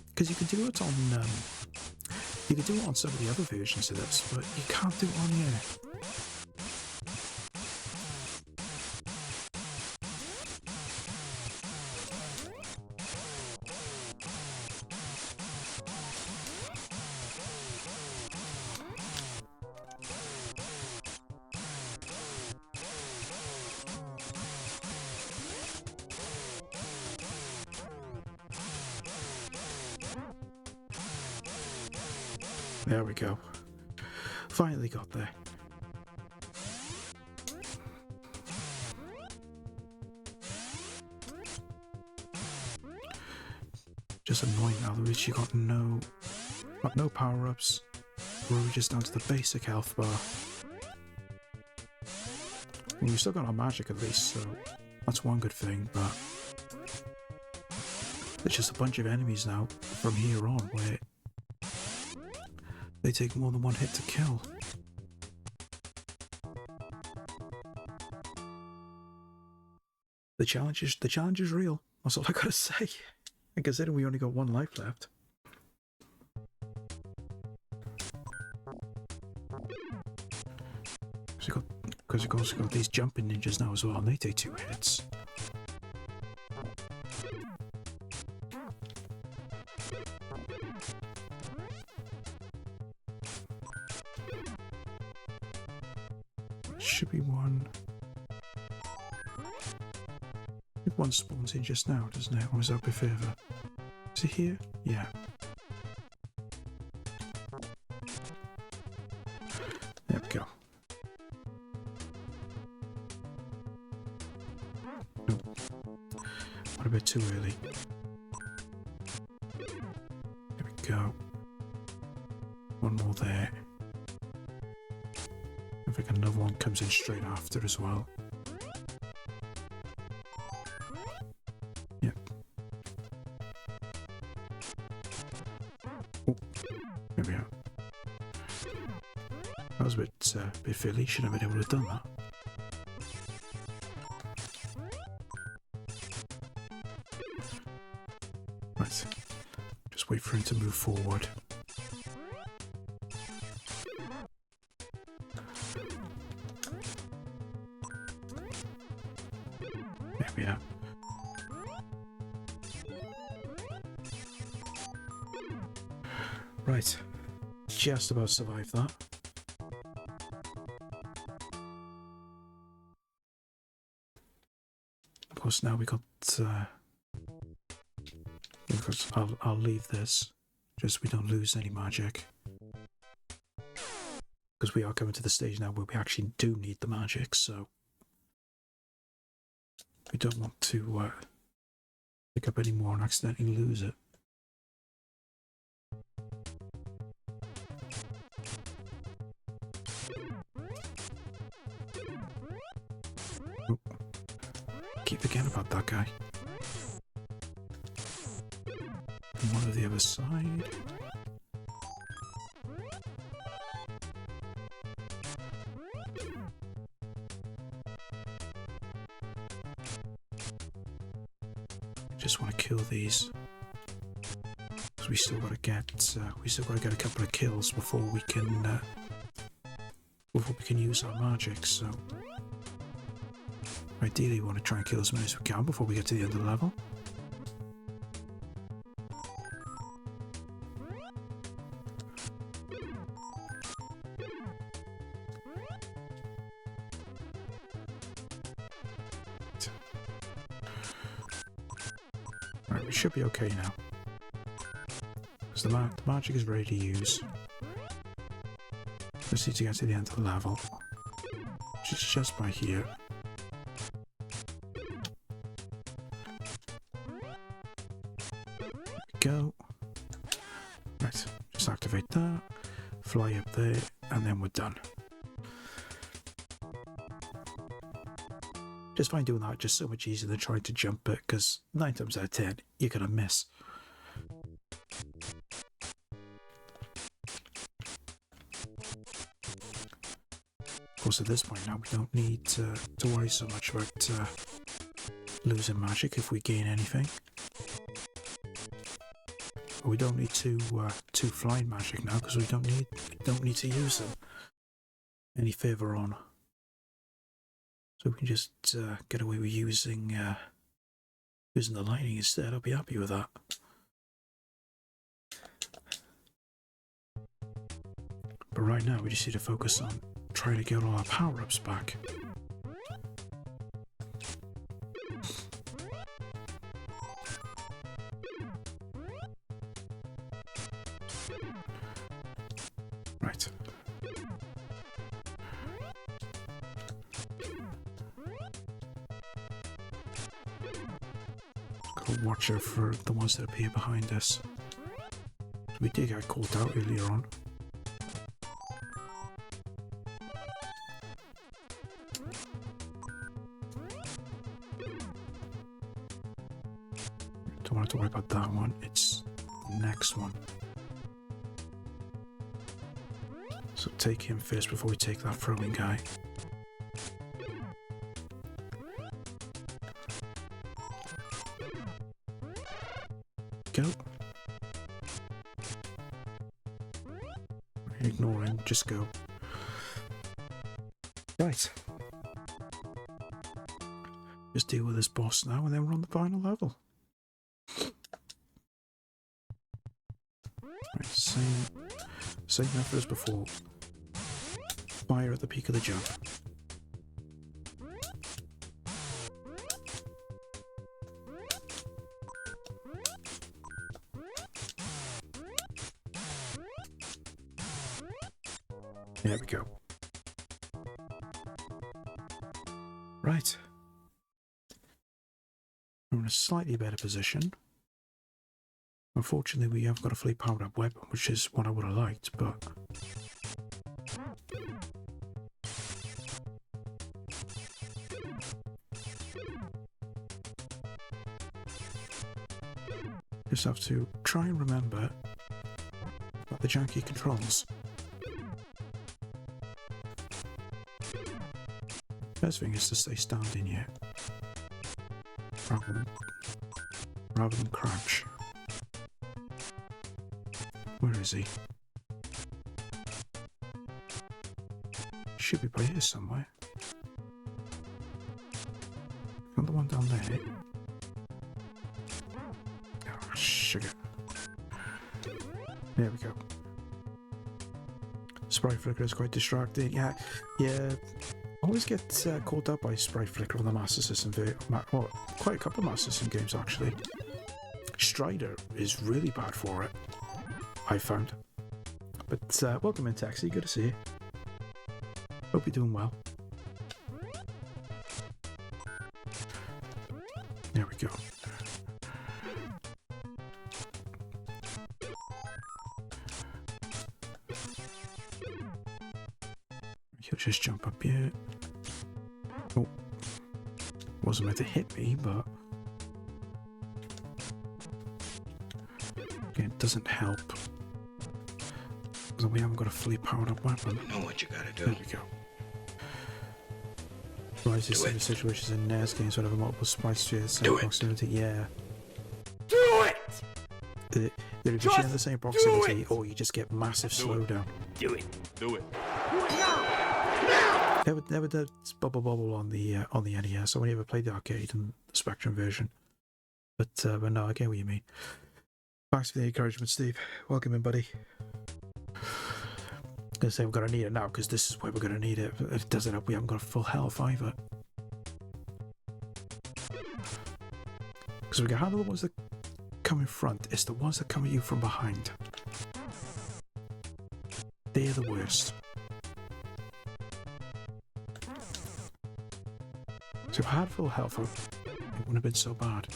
Speaker 1: Because you can do it on some of the other versions of this, but you can't do it on here. There we go. Finally got there. Just annoying now that you got no power-ups. We're just down to the basic health bar. And we've still got our magic at least, so that's one good thing, but there's just a bunch of enemies now from here on where they take more than one hit to kill. The challenge is real. That's all I gotta say. And considering we only got one life left. Because you've also got these jumping ninjas now as well, and they take 2 hits. Should be one. I think one spawns in just now, doesn't it? Or is that a bit further? Is it here? Yeah. There we go. Nope. What a bit too early. There we go. One more there. I think another one comes in straight after as well. Yep. Oh, there we are. That was a bit fiddly. Shouldn't have been able to have done that. Right. Just wait for him to move forward. There we are. Right. Just about survived that. course, now we got. Because I'll leave this, just so we don't lose any magic. Because we are coming to the stage now where we actually do need the magic, so we don't want to pick up any more and accidentally lose it. Oh. Keep forgetting about that guy. And one of the other side. Just want to kill these. Because we still got to get a couple of kills before we can use our magic. So ideally, we want to try and kill as many as we can before we get to the end of the level. Right, we should be okay now. Because the magic is ready to use. Just need to get to the end of the level. Which is just by here. Go. Right, just activate that, fly up there, and then we're done. Just find doing that just so much easier than trying to jump it, because 9 times out of 10, you're going to miss. Of course, at this point now, we don't need to worry so much about losing magic if we gain anything. But we don't need two flying magic now, because we don't need to use them any further on. So we can just get away with using the lightning instead. I'll be happy with that. But right now we just need to focus on trying to get all our power-ups back. Right. Gotta watch out for the ones that appear behind us. We did get caught out earlier on. Don't have to worry about that one, it's the next one. So take him first before we take that throwing guy. Go. Ignore him, just go. Right. Just deal with this boss now and then we're on the final level. Right, same method as before. Fire at the peak of the jump. There we go. Right. We're in a slightly better position. Unfortunately, we have got a fully powered up weapon, which is what I would have liked, but just have to try and remember about the janky controls. First thing is to stay standing here, rather than crouch. Where is he? Should be by here somewhere. Not the one down there. Oh, sugar. There we go. Sprite flicker is quite distracting. Yeah. always get caught up by sprite flicker on the Master System. Well, quite a couple of Master System games actually. Strider is really bad for it, I found. But welcome in, Taxi. Good to see you. Hope you're doing well. There we go. He'll just jump up here. Oh, wasn't meant to hit me, but again, it doesn't help. So we haven't got a fully powered up weapon.
Speaker 3: You know what you gotta do.
Speaker 1: There we go. Right, there's similar situations in NES games where there are multiple sprites to the same proximity. Yeah.
Speaker 3: Do it!
Speaker 1: They're if you share the same proximity, or you just get massive slowdown.
Speaker 3: Do it.
Speaker 2: Do it.
Speaker 1: Never did Bubble Bobble on the NES. I only ever played the arcade and the Spectrum version. But no, I get what you mean. Thanks for the encouragement, Steve. Welcome in, buddy. I'm gonna say we're gonna need it now because this is where we're gonna need it. If it doesn't help, we haven't got a full health either. Because we can handle the ones that come in front. It's the ones that come at you from behind. They're the worst. So if I had full health, it wouldn't have been so bad.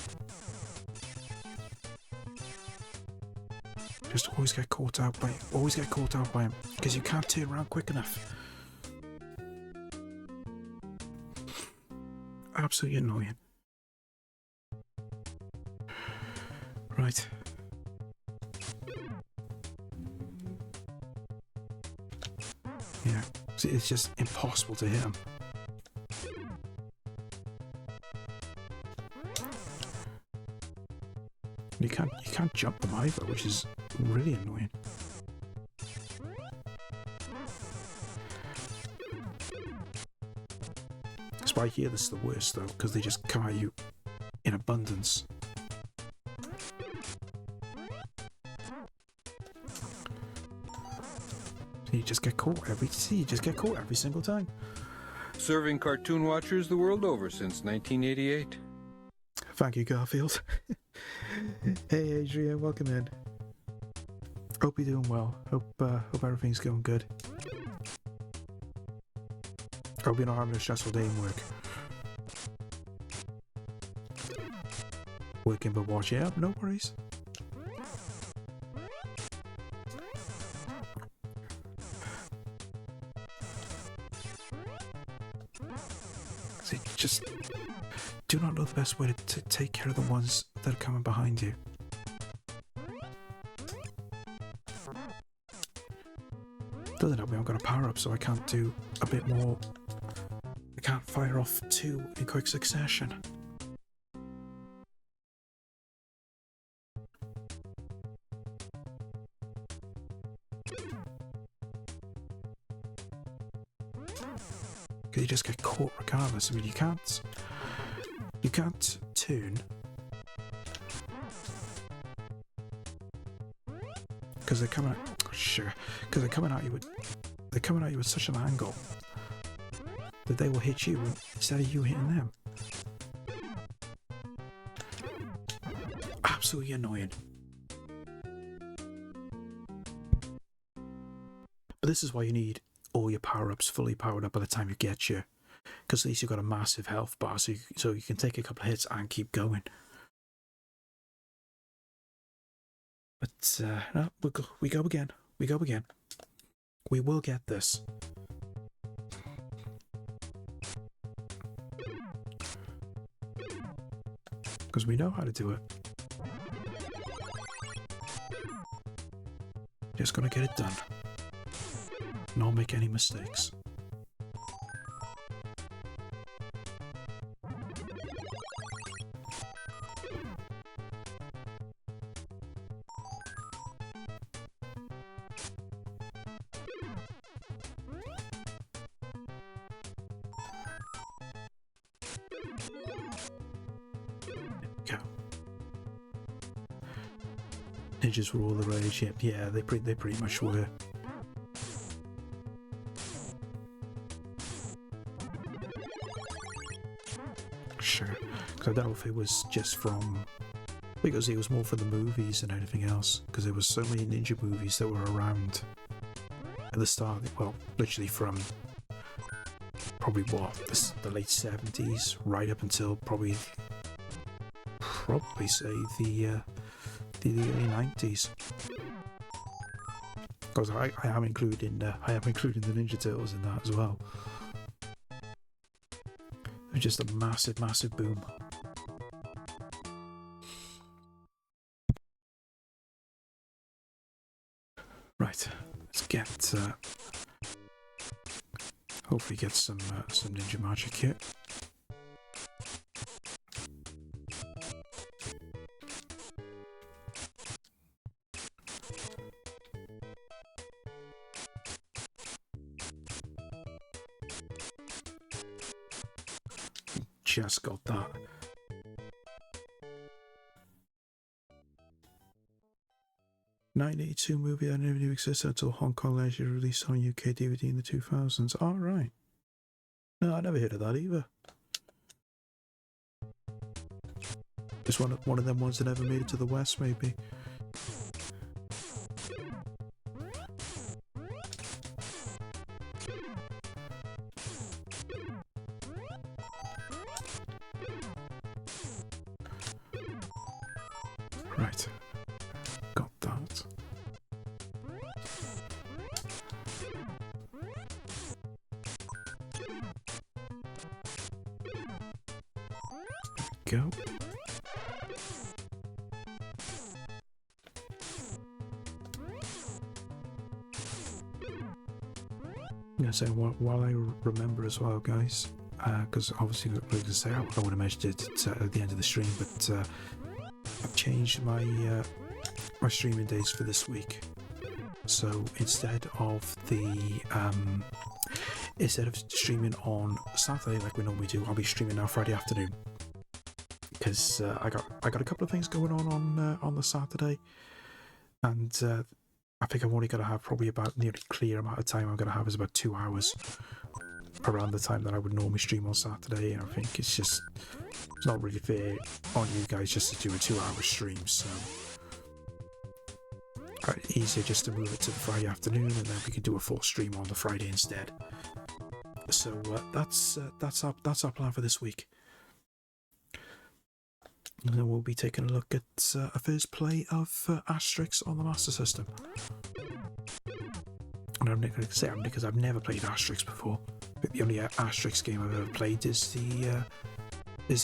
Speaker 1: Just always get caught out by him, because you can't turn around quick enough. Absolutely annoying. Right. Yeah, see, it's just impossible to hit him. You can't jump them either, which is really annoying. By here, this is the worst though, because they just come at you in abundance. You just get caught every single time.
Speaker 4: Serving cartoon watchers the world over since 1988.
Speaker 1: Thank you, Garfield. Hey, Adrian, welcome in. Hope you're doing well. Hope everything's going good. Hope you're not having a stressful day in work. Working but watching up, no worries. See, just do not know the best way to take care of the ones that are coming behind you. Doesn't help me, I've got a power up, so I can't do a bit more. I can't fire off two in quick succession. Because you just get caught regardless. I mean, you can't turn because they're coming at because they're coming at you with such an angle that they will hit you instead of you hitting them. Absolutely annoying. But this is why you need all your power-ups fully powered up by the time you get you, because at least you've got a massive health bar, so you can take a couple of hits and keep going. But no, we go again. We will get this. Because we know how to do it. Just gotta get it done. Not make any mistakes. Go. Ninjas were all the rage. Yeah, they pretty much were. sure. Because I don't know if it was just from... Because it was more for the movies than anything else. Because there was so many ninja movies that were around at the start. Well, literally from probably the late 70s right up until probably say the early 90s. Because I am including the Ninja Turtles in that as well. It was just a massive boom. Right, let's get hopefully get some ninja magic here. Just got that. '92 movie that never knew existed until Hong Kong Leisure released on UK DVD in the 2000s. All right. No, I never heard of that either. Just one of them ones that never made it to the West, maybe. Right. Got that. Go. Yeah, so while I remember as well, guys, because obviously, like I say, I would have mentioned it at the end of the stream, but I've changed my my streaming days for this week. So instead of streaming on Saturday like we normally do, I'll be streaming now Friday afternoon. Because I got a couple of things going on the Saturday, and I think I'm only going to have probably about nearly clear amount of time I'm going to have is about 2 hours around the time that I would normally stream on Saturday, and I think it's not really fair on you guys just to do a 2-hour stream, so easier just to move it to the Friday afternoon, and then we can do a full stream on the Friday instead. So that's our plan for this week. And then we'll be taking a look at a first play of Asterix on the Master System. And I'm going to say because I've never played Asterix before. But the only Asterix game I've ever played is the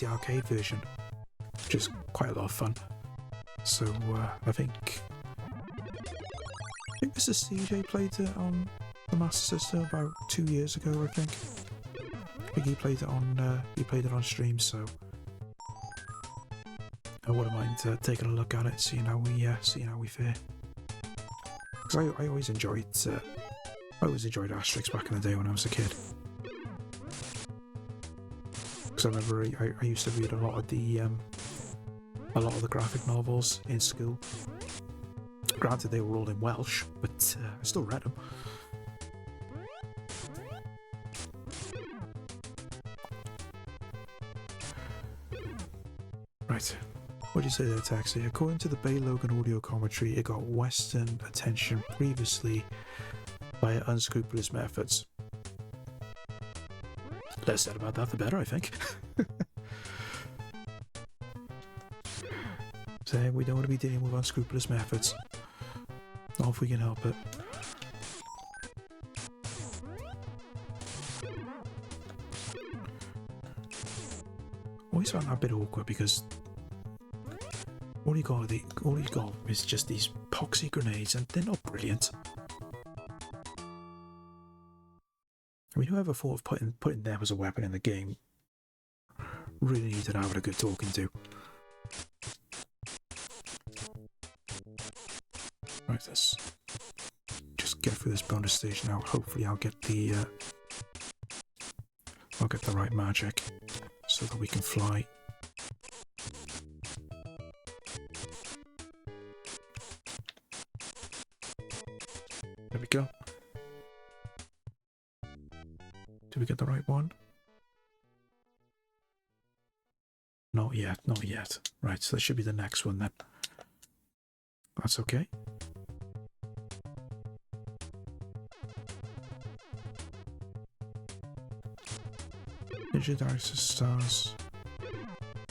Speaker 1: arcade version, which is quite a lot of fun. So I think Mr. CJ played it on the Master System about 2 years ago. I think he played it on stream. So I wouldn't mind taking a look at it, seeing how we fare. Because I always enjoyed Asterix back in the day when I was a kid. Because I remember I used to read a lot of the graphic novels in school. Granted, they were all in Welsh, but I still read them. Right. What do you say there, Taxi? According to the Bay Logan audio commentary, it got Western attention previously via unscrupulous methods. Less said about that, the better, I think. So we don't want to be dealing with unscrupulous methods. Not if we can help it. Always found that a bit awkward because all you got is just these poxy grenades, and they're not brilliant. I mean, whoever thought of putting them as a weapon in the game really needed to have a good talking to. Right, let's just get through this bonus stage now. Hopefully, I'll get the right magic so that we can fly. There we go. Did we get the right one? Not yet, not yet. Right, so that should be the next one then. That's okay. Ninja Director Stars.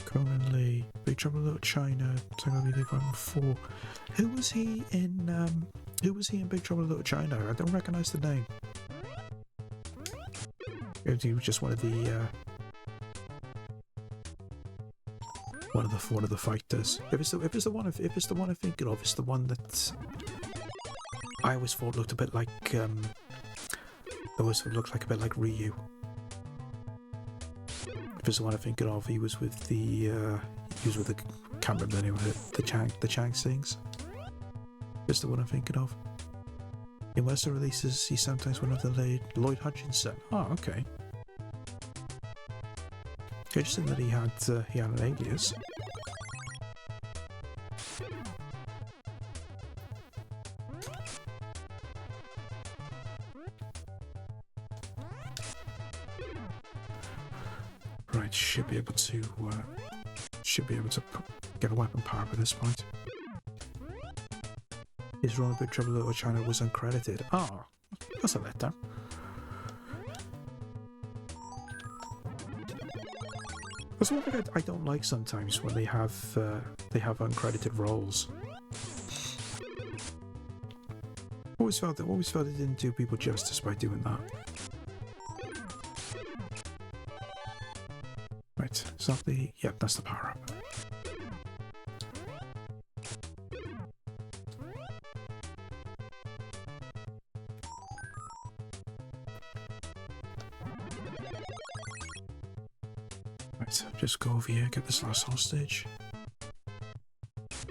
Speaker 1: Conan Lee. Big Trouble in Little China. Shinobi 4. Who was he in Big Trouble in Little China? I don't recognise the name. He was just one of the fighters. If it's the one I'm thinking of, it's the one that I always thought looked a bit like a bit like Ryu. If it's the one I'm thinking of, he was with the can't remember the name of it, the Chang Sings. If it's the one I'm thinking of. In Western releases, he's sometimes one of the Lloyd Hutchinson. Oh, okay. Interesting that he had an alias. Right, should be able to get a weapon power at this point. His role in Big Trouble in Little China was uncredited. Ah, that's a letdown. That's one thing I don't like sometimes when they have uncredited roles. Always felt they didn't do people justice by doing that. Right, is that the... Yep, that's the power up. Right, just go over here, get this last hostage. I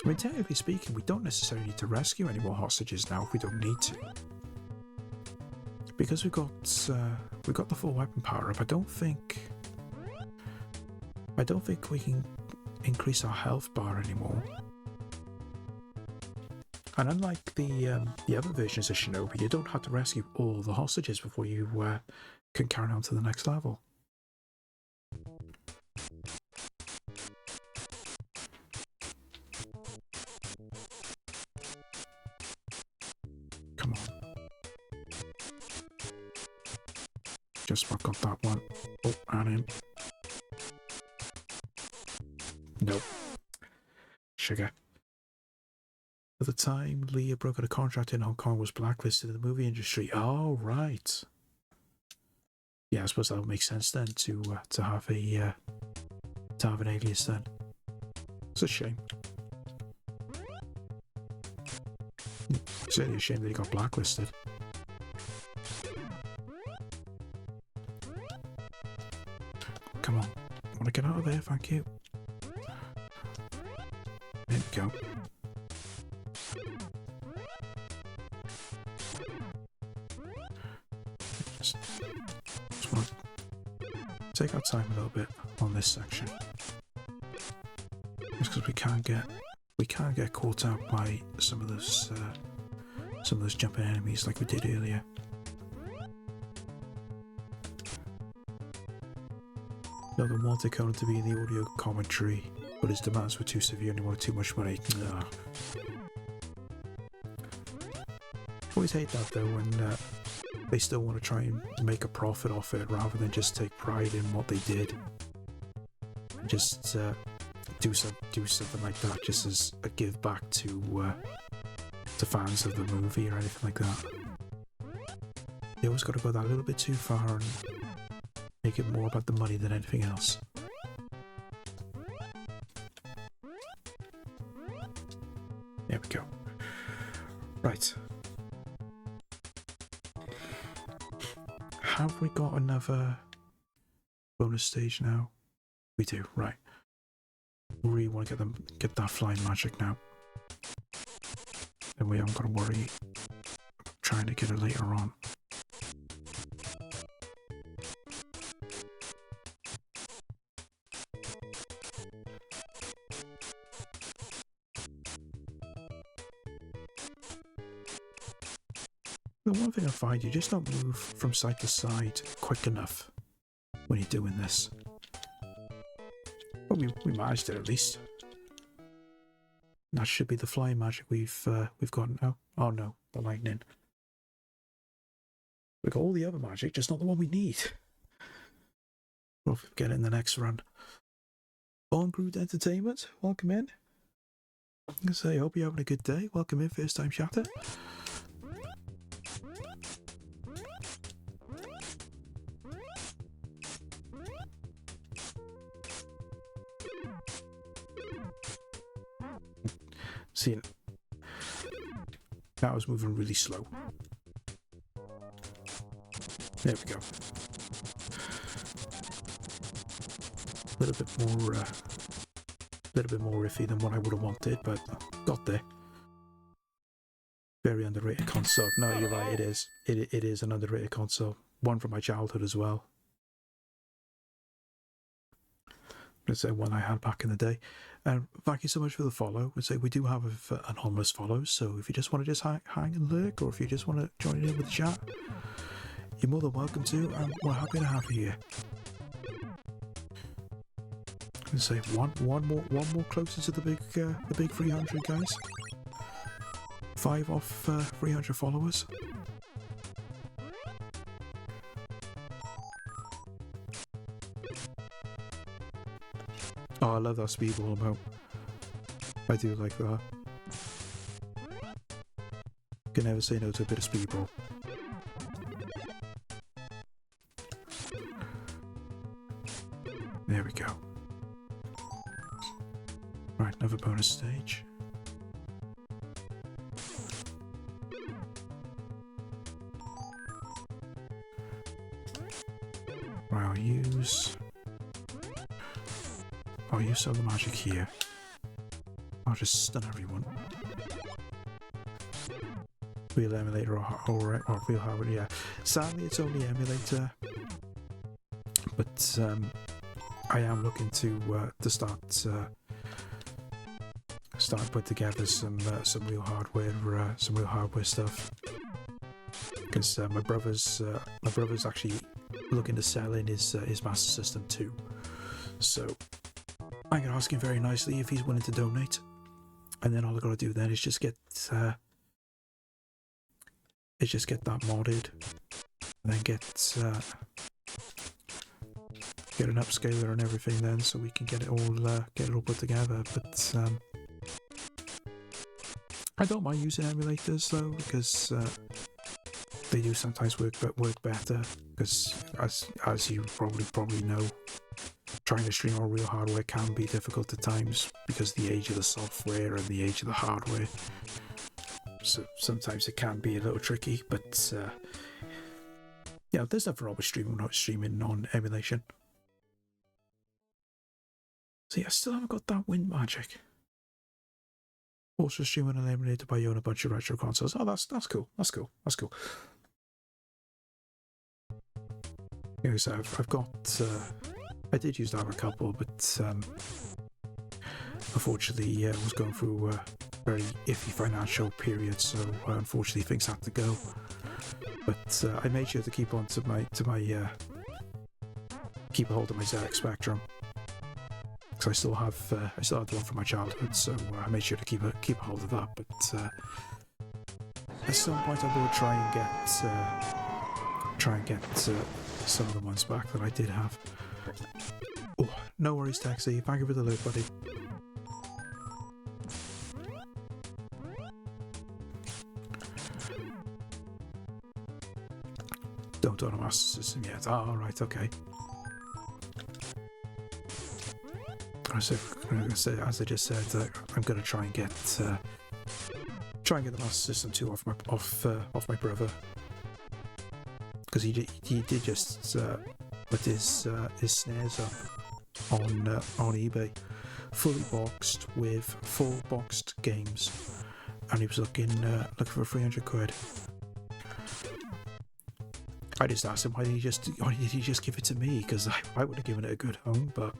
Speaker 1: mean, technically speaking, we don't necessarily need to rescue any more hostages now if we don't need to. Because we got the full weapon power up, I don't think we can increase our health bar anymore. And unlike the other versions of Shinobi, you don't have to rescue all the hostages before you can carry on to the next level. Come on. Just about got that one. Oh, and in. Nope. Sugar. At the time, Leah broke out a contract in Hong Kong, was blacklisted in the movie industry. Oh, right. Yeah, I suppose that would make sense then to have an alias then. It's a shame. It's really a shame that he got blacklisted. Come on. I want to get out of there, thank you. There we go. Just want to take our time a little bit on this section. Just because we can't get caught out by some of those jumping enemies like we did earlier. Logan wanted Conan to be in the audio commentary, but his demands were too severe and he wanted too much money. Nah. Always hate that though when they still want to try and make a profit off it rather than just take pride in what they did. And just do something like that just as a give back to fans of the movie or anything like that. They always got to go that little bit too far and make it more about the money than anything else. There we go. Right. Have we got another bonus stage now? We do, right. We really want to get that flying magic now. Then we haven't got to worry about trying to get it later on. The one thing I find, you just don't move from side to side quick enough when you're doing this. Well, we managed it at least. That should be the flying magic we've got now. Oh no, the lightning. We got all the other magic, just not the one we need. We'll get it in the next run. On Groot Entertainment, welcome in. I say, hope you're having a good day. Welcome in, first time chatter. See, that was moving really slow. There we go. A little bit more iffy than what I would have wanted, but got there. Very underrated console. No, you're right. It is. It is an underrated console. One from my childhood as well. Let's say one I had back in the day. And thank you so much for the follow. I'd say we do have anonymous follows, so if you just want to just hang and lurk, or if you just want to join in with the chat, you're more than welcome to, and we're happy to have you here. I'd say one more closer to the big 300, guys. 5 off 300 followers. Oh, I love that speedball amount. I do like that. Can never say no to a bit of speedball. There we go. Right, another bonus stage. Right, I'll use some of the magic here. I'll just stun everyone. Real emulator or real hardware, yeah. Sadly, it's only emulator, but I am looking to start put together some real hardware stuff. Because my brother's actually looking to sell in his Master System too. So I'm gonna ask him very nicely if he's willing to donate, and then all I gotta do then is just get that modded, and then get an upscaler and everything then, so we can get it all put together. But I don't mind using emulators though, because they do sometimes work better. Because as you probably know, trying to stream on real hardware can be difficult at times because of the age of the software and the age of the hardware. So sometimes it can be a little tricky, but yeah, there's nothing wrong with streaming on emulation. See, I still haven't got that wind magic. Also streaming on emulator by you on a bunch of retro consoles. Oh, that's cool. That's cool. Yeah, so I've got. I did use to have a couple, but unfortunately, I was going through a very iffy financial period, so unfortunately things had to go. But I made sure to keep on to my keep a hold of my ZX Spectrum, because I still have the one from my childhood, so I made sure to keep a hold of that. But at some point, I will try and get some of the ones back that I did have. Oh, no worries, Taxi. Thank you for the loot, buddy. Don't own a Master System yet. Oh, right, okay. As I just said, I'm going to try and get the Master System 2 off my brother, because he did just put his snares up on eBay, fully boxed with 4 boxed games, and he was looking for 300 quid. I just asked him why did he just give it to me, because I would have given it a good home, but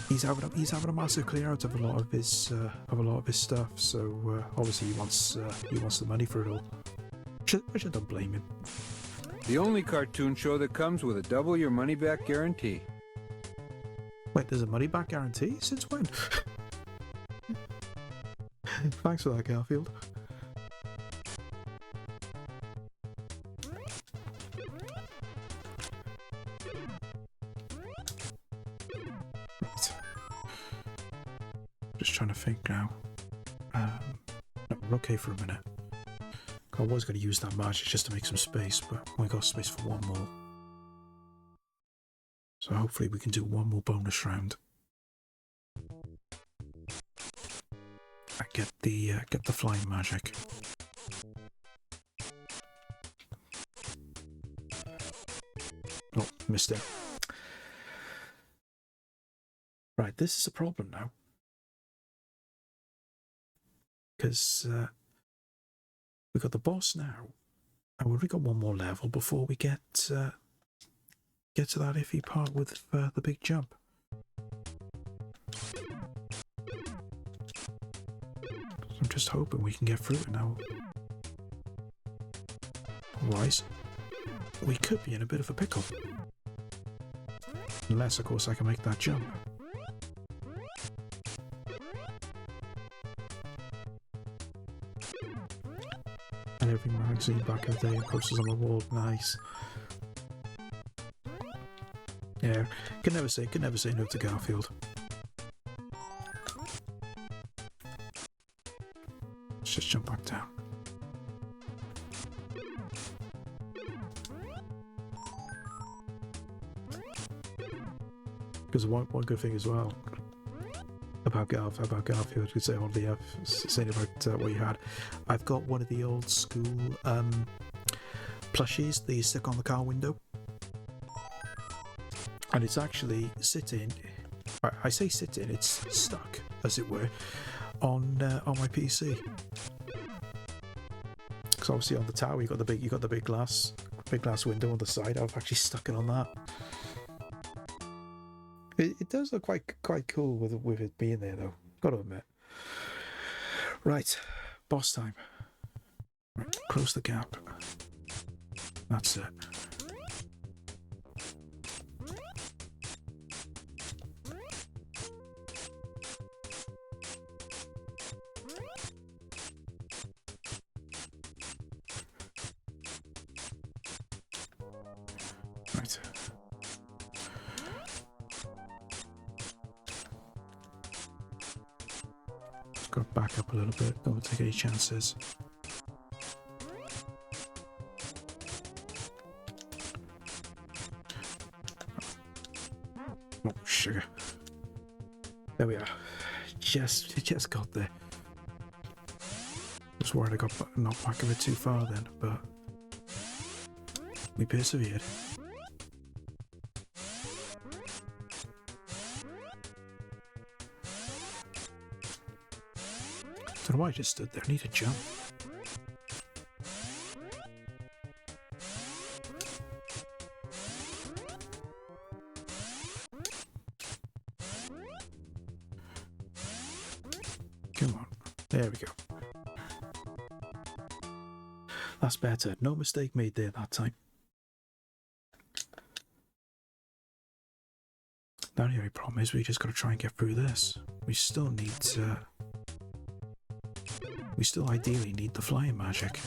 Speaker 1: he's having a massive clear out of a lot of his stuff, so obviously he wants the money for it all, which I don't blame him.
Speaker 4: The only cartoon show that comes with a double your money back guarantee.
Speaker 1: Wait, there's a money back guarantee? Since when? Thanks for that, Garfield. Right. Just trying to think now. No, we're okay for a minute. I was going to use that magic just to make some space, but we got space for one more. So hopefully we can do one more bonus round. And get the flying magic. Oh, missed it. Right, this is a problem now. Because we've got the boss now, and we've only got one more level before we get to that iffy part with the big jump. So I'm just hoping we can get through it now. Otherwise, we could be in a bit of a pickle. Unless, of course, I can make that jump. And every magazine back in the day and posters on the wall. Nice. Yeah, can never say no to Garfield. Let's just jump back down. Because one good thing as well about Garfield, you could say on the saying about what you had. I've got one of the old school plushies that you stick on the car window, and it's actually sitting. I say sitting; it's stuck, as it were, on my PC. Because obviously on the tower you got the big glass window on the side. I've actually stuck it on that. It does look quite cool with it being there, though. Got to admit. Right, boss time. Right, close the gap. That's it. Right. Got to back up a little bit, don't take any chances. Oh, sugar. There we are. Just got there. Was worried I got knocked back a bit too far then, but we persevered. Don't know why I just stood there. I need to jump. Come on. There we go. That's better. No mistake made there that time. Now the only problem is we just got to try and get through this. We still need to... We still ideally need the flying magic.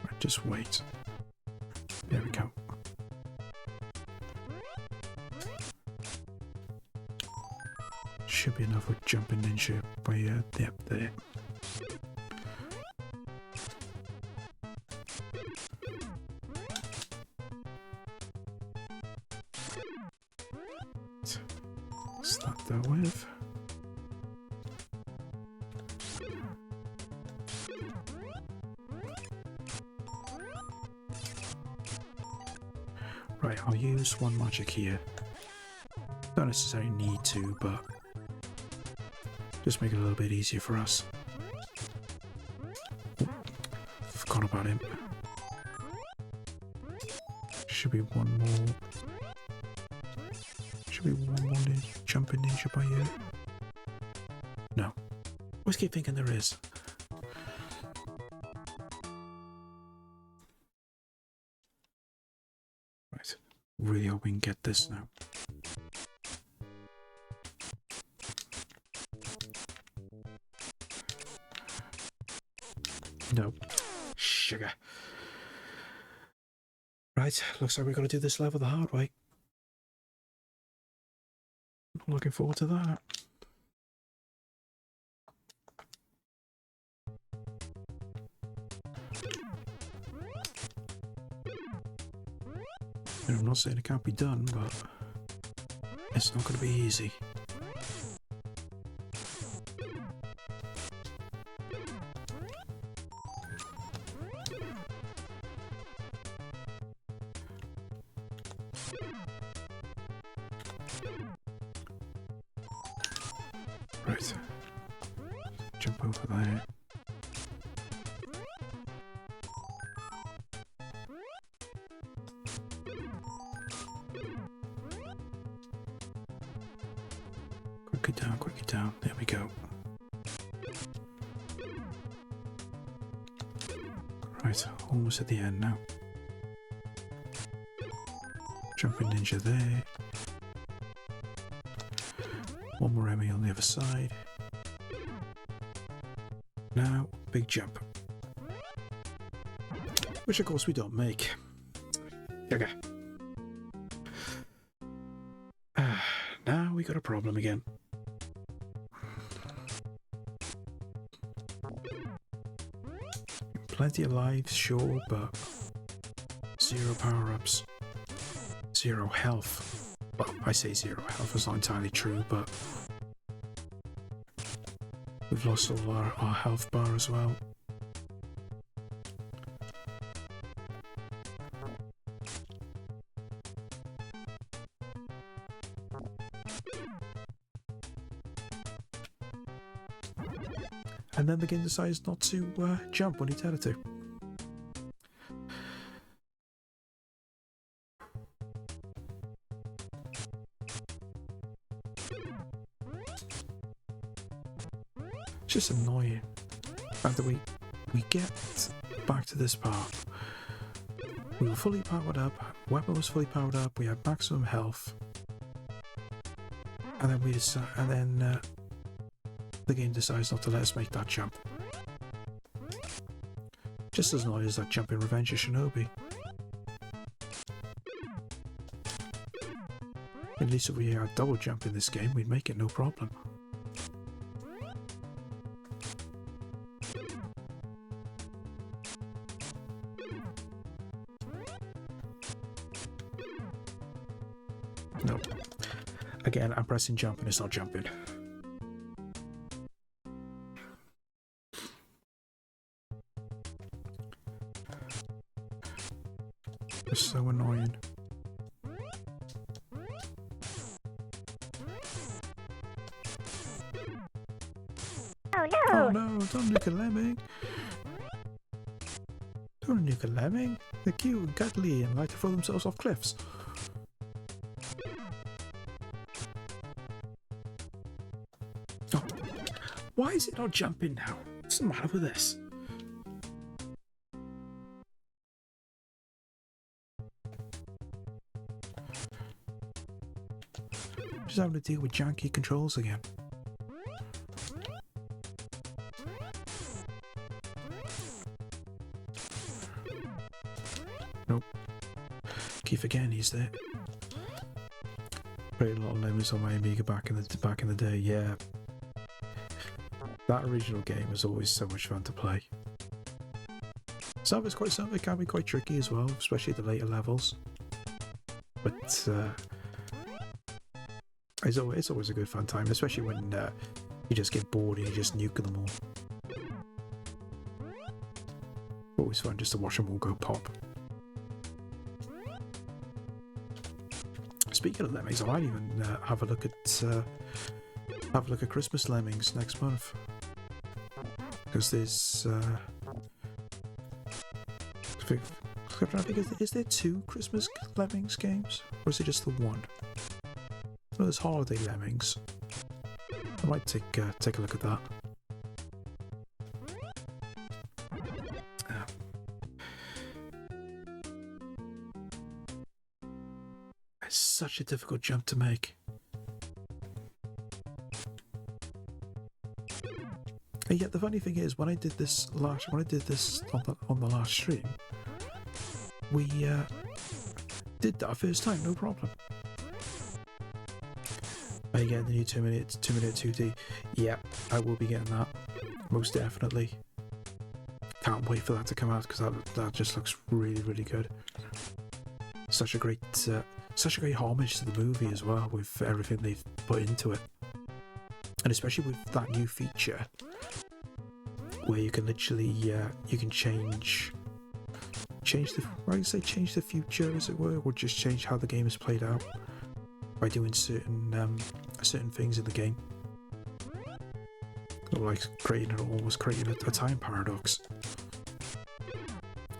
Speaker 1: Right, just wait. There we go. Should be enough with jumping ninja by yep, there. Start that with. Right, I'll use one magic here. Don't necessarily need to, but just make it a little bit easier for us. Oh, forgot about him. Should be one more. Should be one more jumping ninja by you. No. Always keep thinking there is. really hope we can get this now. No. Sugar. Right, looks like we've got to do this level the hard way. Looking forward to that. And I'm not saying it can't be done, but it's not going to be easy. Right. Jump over there. Quickly down. There we go. Right, almost at the end now. Jumping ninja there. One more Emmy on the other side. Now, big jump. Which of course we don't make. Okay. Now we got a problem again. Plenty of lives, sure, but zero power-ups. Zero health. Well, I say zero health, it's not entirely true, but we've lost all our health bar as well. And then the game decides not to jump when you tell it to. Just annoying. After we get back to this part, we were fully powered up, weapon was fully powered up, we had maximum health, and then we decide, the game decides not to let us make that jump. Just as annoying as that jump in Revenge of Shinobi. At least if we had double jump in this game, we'd make it no problem. Nope. Again, I'm pressing jump and it's not jumping. It's so annoying.
Speaker 5: Oh no!
Speaker 1: Oh no, don't nuke a lemming! Don't nuke a lemming! They're cute and cuddly and like to throw themselves off cliffs. Oh. Why is it not jumping now? What's the matter with this? Just having to deal with janky controls again. Nope. Keep again, he's there. Played a lot of lemons on my Amiga back in the day, yeah. That original game was always so much fun to play. Some of it can be quite tricky as well, especially at the later levels. But it's always a good fun time, especially when you just get bored and you just nuke them all. Always fun just to watch them all go pop. Speaking of lemmings, I might even have a look at Christmas Lemmings next month, because there's is there 2 Christmas Lemmings games, or is it just the one? No, there's Holiday Lemmings. I might take a look at that. it's such a difficult jump to make. And yet the funny thing is, when I did this on the last stream, we did that first time, no problem. I get the new 2-minute 2D. Yeah, I will be getting that, most definitely. Can't wait for that to come out because that just looks really, really good. Such a great homage to the movie as well, with everything they've put into it, and especially with that new feature where you can literally you can change the future, as it were, or just change how the game is played out by doing certain things in the game, or like almost creating a time paradox.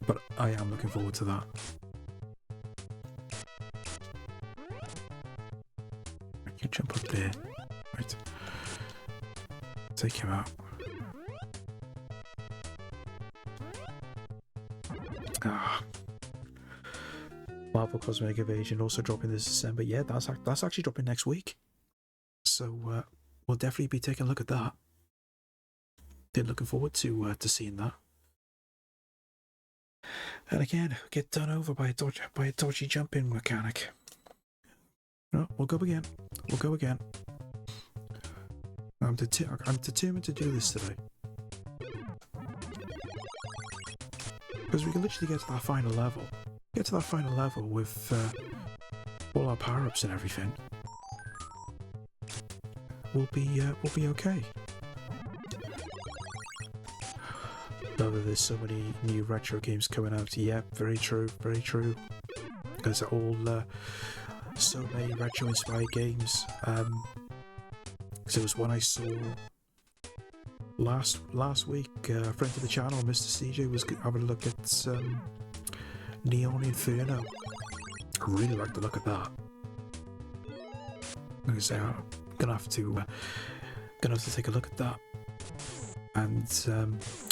Speaker 1: But I am looking forward to that. You jump up there, right? Take him out. Marvel Cosmic Invasion also dropping this December. Yeah, that's actually dropping next week. So we'll definitely be taking a look at that. Been looking forward to seeing that. And again, get done over by a dodgy jumping mechanic. No, we'll go again. We'll go again. I'm determined to do this today. Because we can literally get to that final level. Get to that final level with all our power-ups and everything. We'll be okay. Though there's so many new retro games coming out. Yeah, very true, very true. Because they're all so many retro-inspired games. Because there was one I saw last week. A friend of the channel, Mr. CJ, was having a look at Neon Inferno. I really like the look of that. Like I say, I'm gonna have to take a look at that. And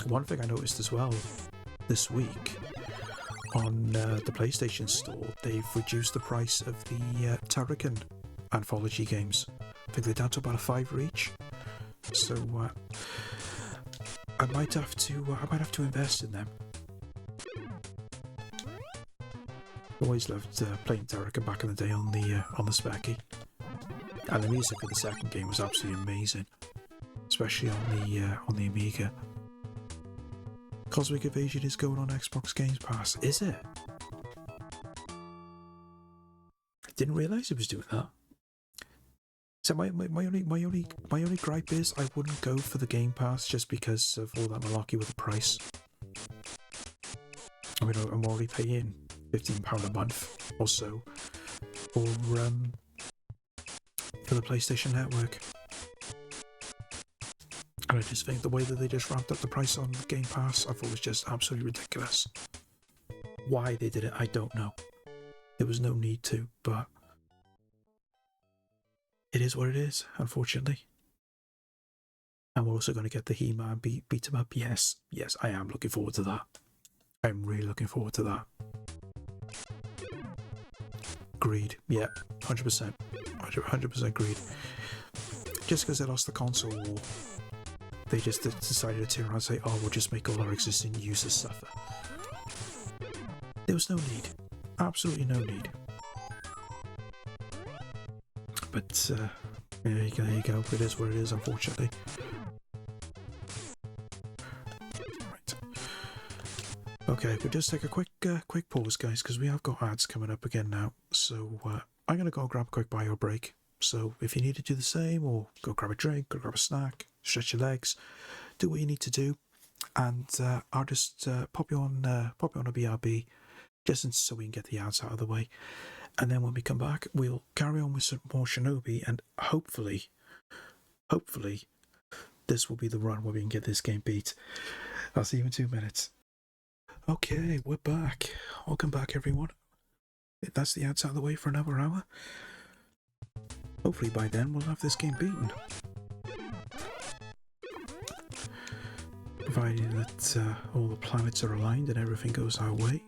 Speaker 1: one thing I noticed as well this week on the PlayStation Store, they've reduced the price of the Turrican anthology games. I think they're down to about $5 each. So I might have to invest in them. Always loved playing Turrican back in the day on the Specky, and the music for the second game was absolutely amazing, especially on the Amiga. Cosmic Invasion is going on Xbox Games Pass, is it? I didn't realise it was doing that. So my only gripe is I wouldn't go for the Game Pass just because of all that malarkey with the price. I mean, I'm already paying £15 a month or so for the PlayStation Network. And I just think the way that they just ramped up the price on the Game Pass, I thought was just absolutely ridiculous. Why they did it, I don't know. There was no need to, but it is what it is, unfortunately. And we're also going to get the He-Man beat 'em up. Yes, I am looking forward to that. I'm really looking forward to that. Agreed. Yeah, 100%. 100% agreed. Just because they lost the console war, they just decided to turn around and say, oh, we'll just make all our existing users suffer. There was no need. Absolutely no need. But, there you go. It is what it is, unfortunately. Right. Okay, we'll just take a quick pause, guys, because we have got ads coming up again now. So, I'm going to go grab a quick bio break. So, if you need to do the same, or go grab a drink, go grab a snack, stretch your legs, do what you need to do, and I'll just pop you on a BRB, just so we can get the ads out of the way. And then when we come back, we'll carry on with some more Shinobi, and hopefully, this will be the run where we can get this game beat. I'll see you in 2 minutes. Okay, we're back. Welcome back, everyone. That's the ads out of the way for another hour. Hopefully by then we'll have this game beaten. Provided that all the planets are aligned and everything goes our way.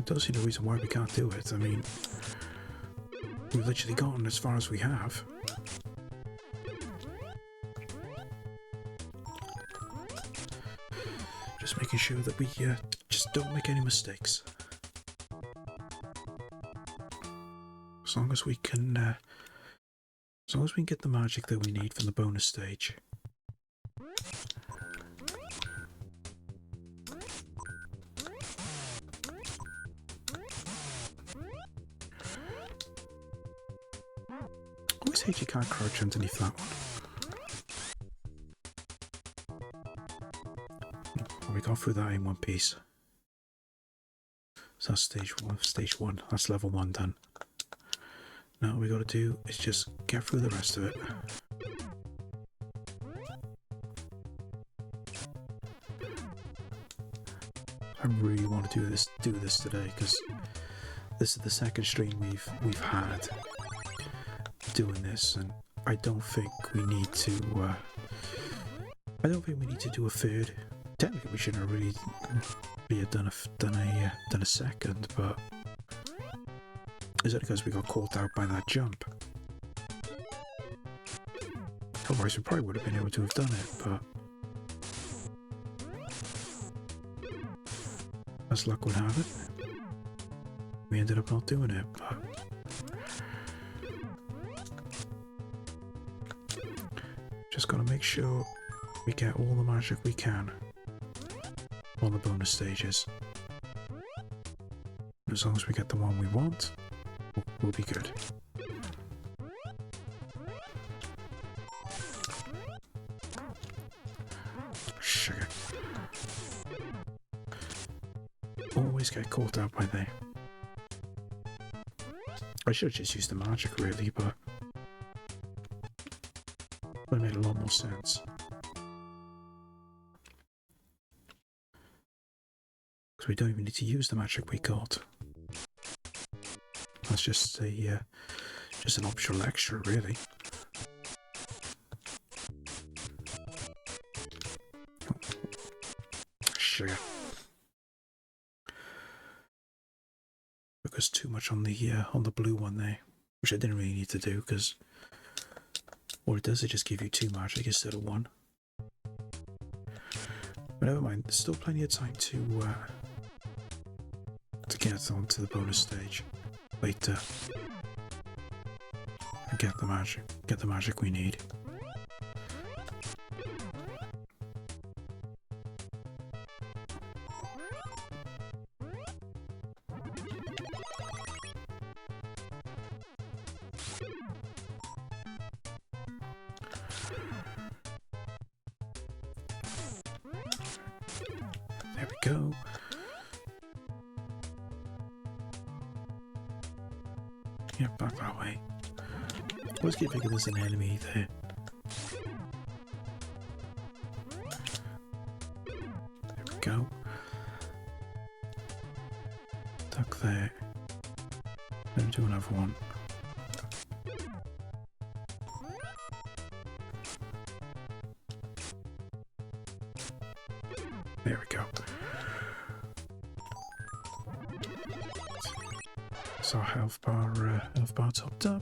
Speaker 1: don't see no reason why we can't do it. I mean, we've literally gotten as far as we have. Just making sure that we just don't make any mistakes. As long as we can, as long as we can get the magic that we need from the bonus stage. I always hate you can't crouch underneath that one. We got through that in one piece. So that's stage one. Stage one. That's level 1 done. Now all we got to do is just get through the rest of it. I really want to do this today because this is the second stream we've had doing this, and I don't think we need to. I don't think we need to do a third. Technically, we shouldn't have really done a second, but is it because we got caught out by that jump? Otherwise, we probably would have been able to have done it, but as luck would have it, we ended up not doing it. But just gotta make sure we get all the magic we can on the bonus stages. As long as we get the one we want, we'll be good. Sugar. Always get caught out by there. I should have just used the magic really, but it made a lot more sense. Because we don't even need to use the magic we got. That's just a just an optional extra, really. Oh. Sugar. Focus too much on the blue one there, which I didn't really need to do because what it does is just give you 2 magic instead of 1. But never mind. There's still plenty of time to get onto the bonus stage later and get the magic we need. There we go. Yeah, back that way. Always keep thinking there's an enemy there. There we go. Duck there. Then do another one. There we go. So health bar topped up.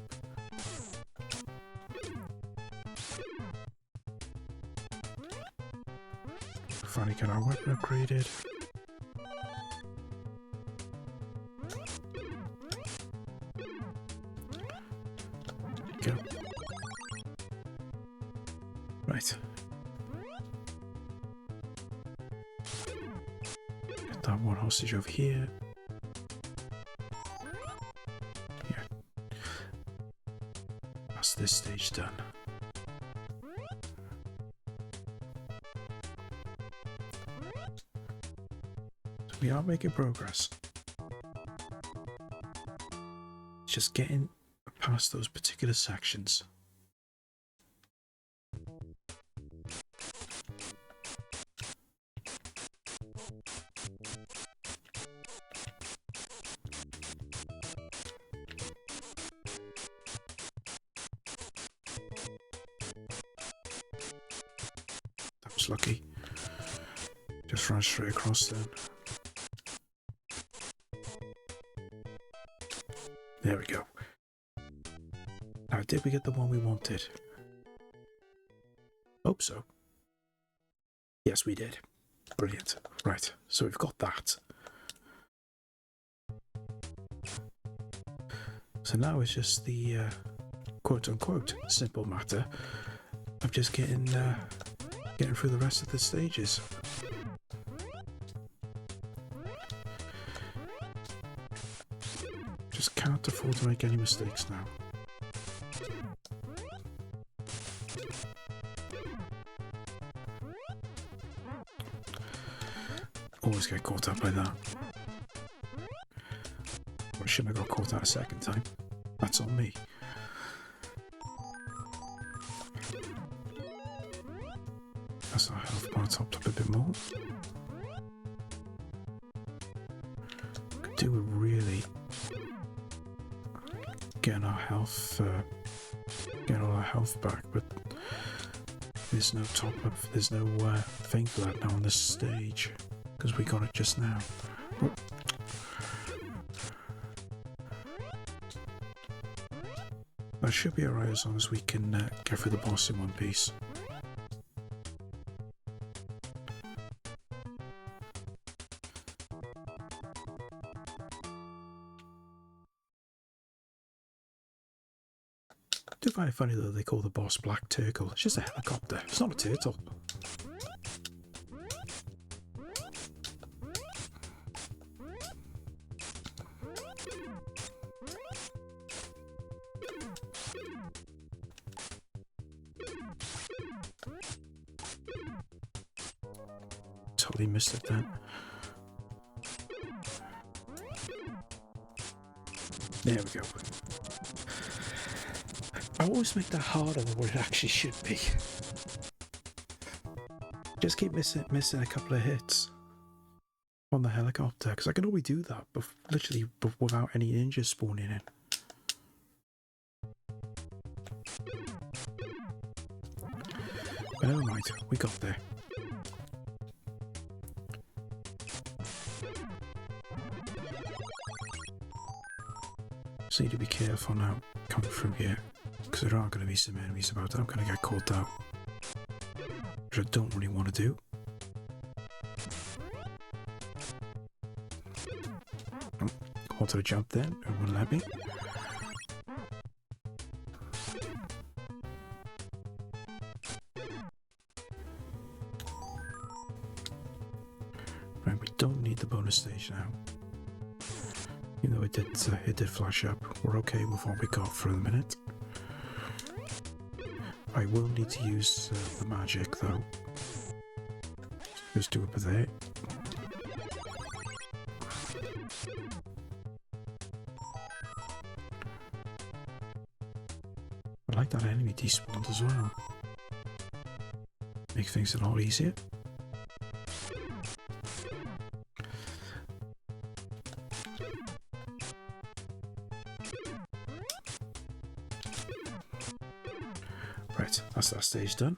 Speaker 1: Finally got our weapon upgraded. Go. Right. Get that one hostage over here. This stage done. So we are making progress. It's just getting past those particular sections. Lucky. Just run straight across then. There we go. Now, did we get the one we wanted? Hope so. Yes, we did. Brilliant. Right, so we've got that. So now it's just the quote-unquote simple matter of just getting through the rest of the stages. Just can't afford to make any mistakes now. Always get caught up by that. I shouldn't have got caught out a second time. That's on me. That's our health bar topped up a bit more. Could do with really getting our health, getting all our health back, but there's no top up, there's no thing for that now on this stage, because we got it just now. Oh. That should be alright as long as we can get through the boss in one piece. I do find it funny though they call the boss Black Turtle. It's just a helicopter. It's not a turtle. Totally missed it then. There we go. I always make that harder than what it actually should be. Just keep missing a couple of hits on the helicopter, because I can only do that literally without any ninjas spawning in. But never mind, we got there. So need to be careful now coming through here, because there are going to be some enemies about that I'm going to get caught out, which I don't really want to do. Oh, wanted to jump then, it wouldn't let me. Right, we don't need the bonus stage now. Even though it did flash up, we're okay with what we got for the minute. I will need to use the magic though. Just do it with it. I like that enemy despawned as well. Make things a lot easier. Right, that's that stage done.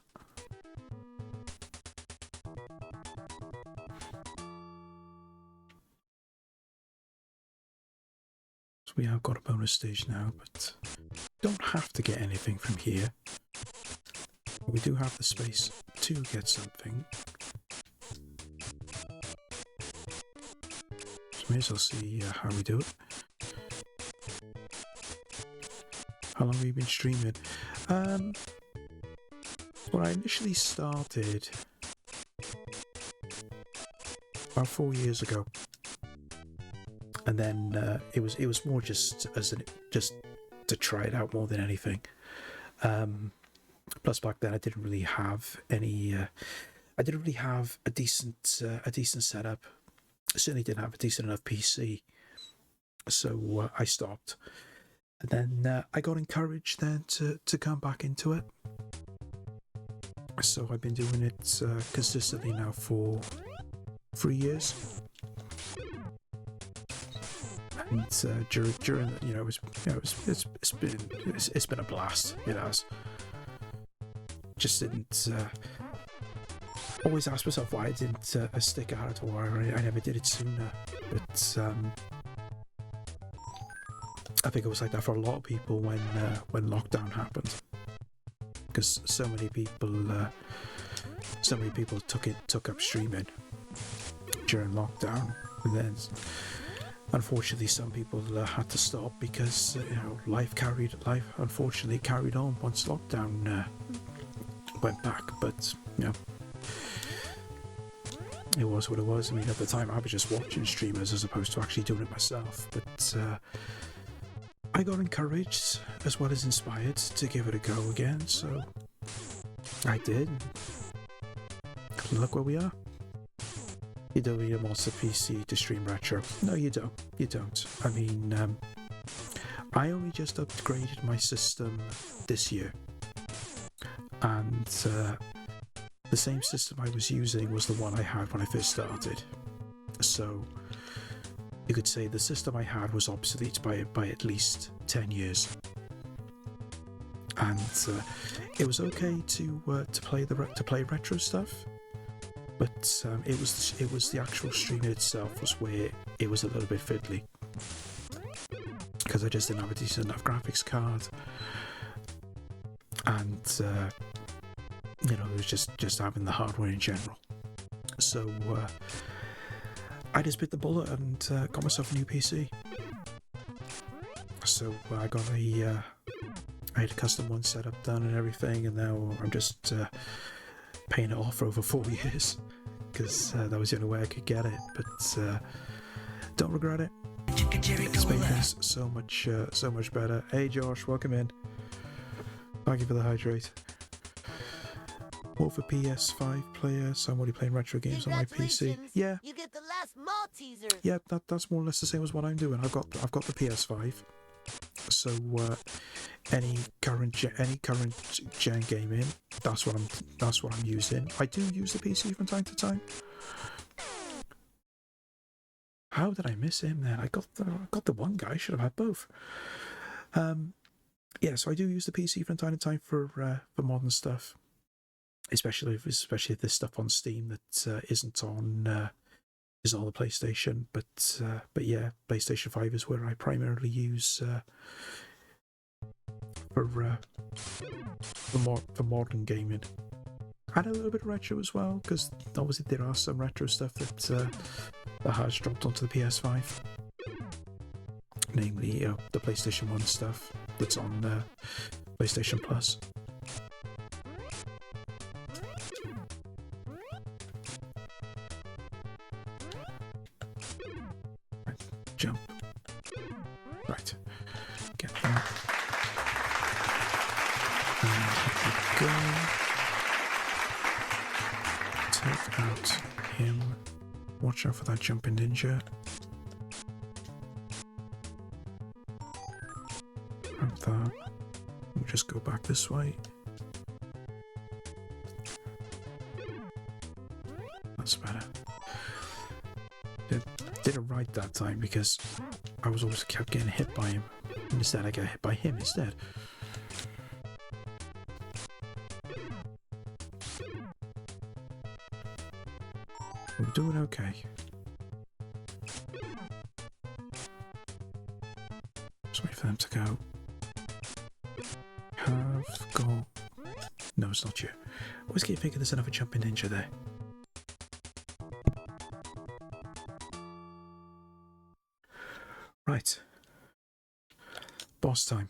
Speaker 1: So we have got a bonus stage now, but don't have to get anything from here. We do have the space to get something. So may as well see how we do it. How long have you been streaming? Well, I initially started about 4 years ago, and then it was more just just to try it out more than anything. Plus, back then I didn't really have any. I didn't really have a decent setup. I certainly didn't have a decent enough PC, so I stopped. And then I got encouraged then to come back into it. So I've been doing it consistently now for 3 years, and during it's been a blast. It has. Just didn't always ask myself why I didn't stick at it, or why I never did it sooner. But I think it was like that for a lot of people when lockdown happened, because so many people took up streaming during lockdown, and then unfortunately some people had to stop because life unfortunately carried on once lockdown went back. But it was what it was. I mean, at the time I was just watching streamers as opposed to actually doing it myself, but I got encouraged as well as inspired to give it a go again, so I did. Look where we are. You don't need a monster PC to stream retro. No, you don't. You don't. I mean, I only just upgraded my system this year, and the same system I was using was the one I had when I first started. So you could say the system I had was obsolete by at least 10 years, and it was okay to play retro stuff, but it was the actual stream itself was where it was a little bit fiddly, because I just didn't have a decent enough graphics card, and it was just having the hardware in general. So I just bit the bullet and got myself a new PC. So I got I had a custom one set up, done and everything, and now I'm just paying it off for over 4 years, because that was the only way I could get it. But don't regret it. It's made things so much better. Hey Josh, welcome in. Thank you for the hydrate. More for PS5 players. So I'm already playing retro games on my PC. Yeah.
Speaker 6: You get the last Malteser.
Speaker 1: Yeah, that's more or less the same as what I'm doing. I've got the PS5. So any current gen gaming, that's what I'm using. I do use the PC from time to time. How did I miss him then? I got the one guy. I should have had both. Yeah, so I do use the PC from time to time for modern stuff. Especially if there's stuff on Steam that isn't on is on the PlayStation, but yeah, PlayStation 5 is where I primarily use for modern gaming, and a little bit of retro as well, because obviously there are some retro stuff that has dropped onto the PS5, namely the PlayStation 1 stuff that's on PlayStation Plus. Jump. Right. Get that. And go. Take out him. Watch out for that jumping ninja. Grab that. We'll just go back this way. That's better. Did it right that time, because I was always kept getting hit by him. Instead, I get hit by him instead. We're doing okay. Just wait for them to go. Have got. No, it's not you. I always keep thinking there's another jumping ninja there. Right. Boss time.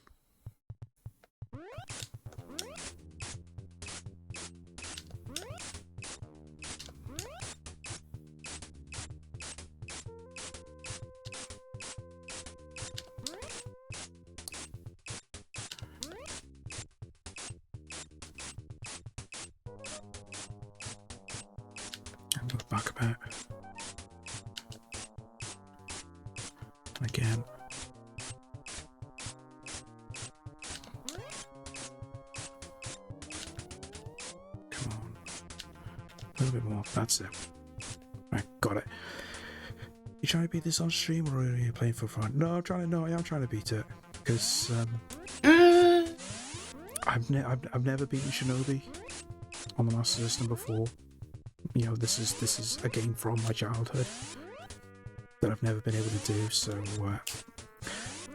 Speaker 1: And look back a bit. Again. Come on. A little bit more. That's it. Right, got it. You trying to beat this on stream, or are you playing for fun? No, I am trying to beat it, because I've never beaten Shinobi on the Master System before. You know, this is a game from my childhood that I've never been able to do, so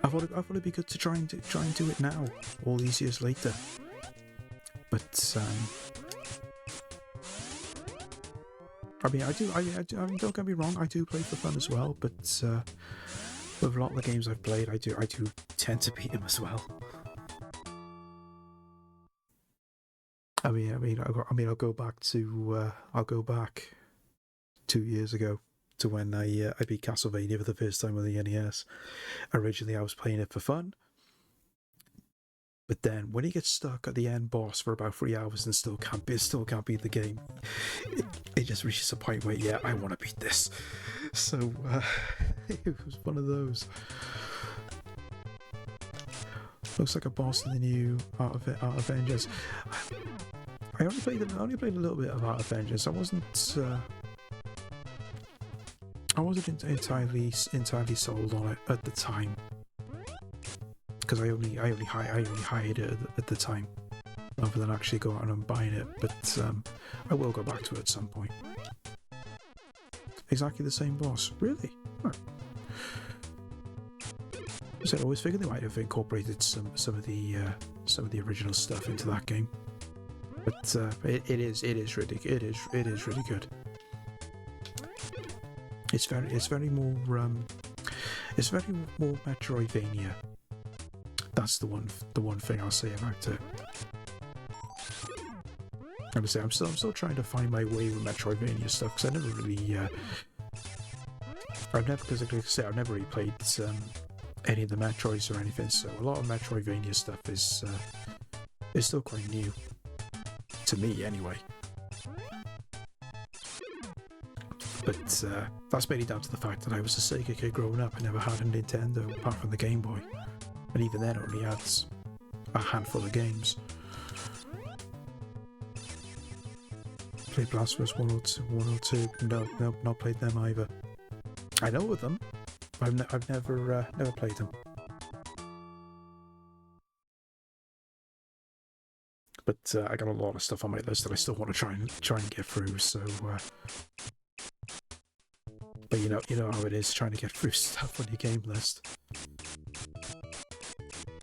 Speaker 1: I thought it'd be good to try and do it now, all these years later. But I mean, I mean, don't get me wrong, I do play for fun as well. But with a lot of the games I've played, I do tend to beat them as well. I'll go back 2 years ago to when I beat Castlevania for the first time on the NES. Originally, I was playing it for fun, but then when he gets stuck at the end boss for about 3 hours and still can't beat the game, it just reaches a point where I want to beat this. So it was one of those. Looks like a boss in the new Art of Vengeance. I only played a little bit of Art of Vengeance. I wasn't entirely sold on it at the time, because I only hired it at the time, rather than actually go out and buying it. But I will go back to it at some point. Exactly the same boss, really? Huh. So I always figured they might have incorporated some of the original stuff into that game, but it is really good. It's very more Metroidvania. That's the one thing I'll say about it. I'm still trying to find my way with Metroidvania stuff, because I never really I've never really played any of the Metroids or anything, so a lot of Metroidvania stuff is still quite new to me anyway. But that's mainly down to the fact that I was a Sega kid growing up. I never had a Nintendo apart from the Game Boy, and even then it only had a handful of games. Played Blasphemous 1 or 2. No, not played them either. I know of them. I've never played them. But I got a lot of stuff on my list that I still want to try and get through. So, but you know how it is trying to get through stuff on your game list.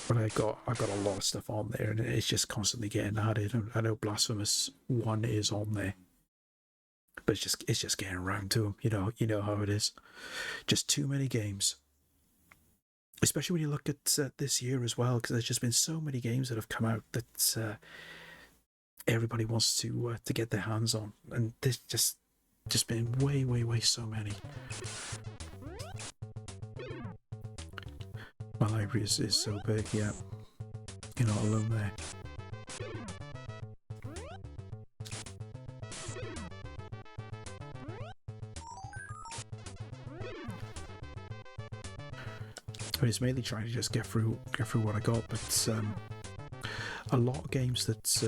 Speaker 1: But I got a lot of stuff on there, and it's just constantly getting added. I know Blasphemous 1 is on there, but it's just getting around to them. You know how it is. Just too many games. Especially when you look at this year as well, because there's just been so many games that have come out that everybody wants to get their hands on, and there's just been way so many. My library is so big, yeah. You're not alone there. But it's mainly trying to just get through what I got. But a lot of games that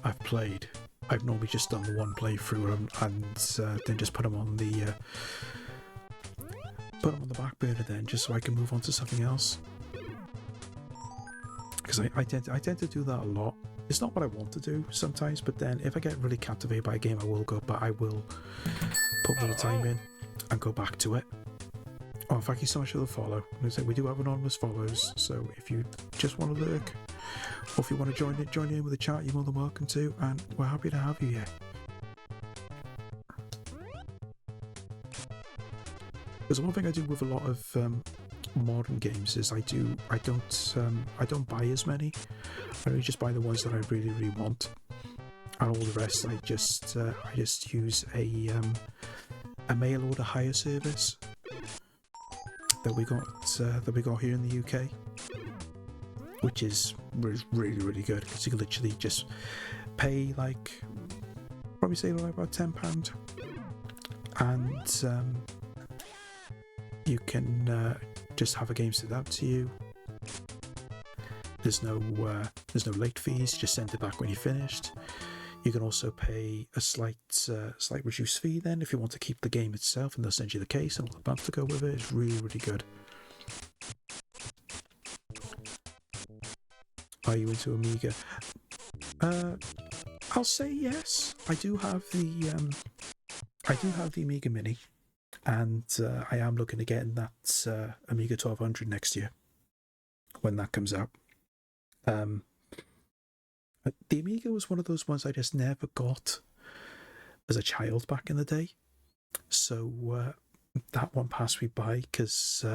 Speaker 1: I've played, I've normally just done the one playthrough and then just put them on the back burner then, just so I can move on to something else. Because I tend to do that a lot. It's not what I want to do sometimes, but then if I get really captivated by a game, I will put more time in and go back to it. Oh, thank you so much for the follow. We do have anonymous follows, so if you just want to lurk, or if you want to join in with the chat, you're more than welcome to, and we're happy to have you here. There's one thing I do with a lot of modern games is I don't buy as many. I only just buy the ones that I really want, and all the rest I just use a mail order hire service that we got here in the UK, which is really good, because you can literally just pay probably say about £10, and you can just have a game sent out to you. There's no late fees. Just send it back when you're finished. You can also pay a slight reduced fee then if you want to keep the game itself, and they'll send you the case and all the bumps to go with it. It's really good. Are you into Amiga? I'll say yes. I do have the Amiga Mini, and I am looking to get in that Amiga 1200 next year. when that comes out. The Amiga was one of those ones I just never got as a child back in the day. So that one passed me by because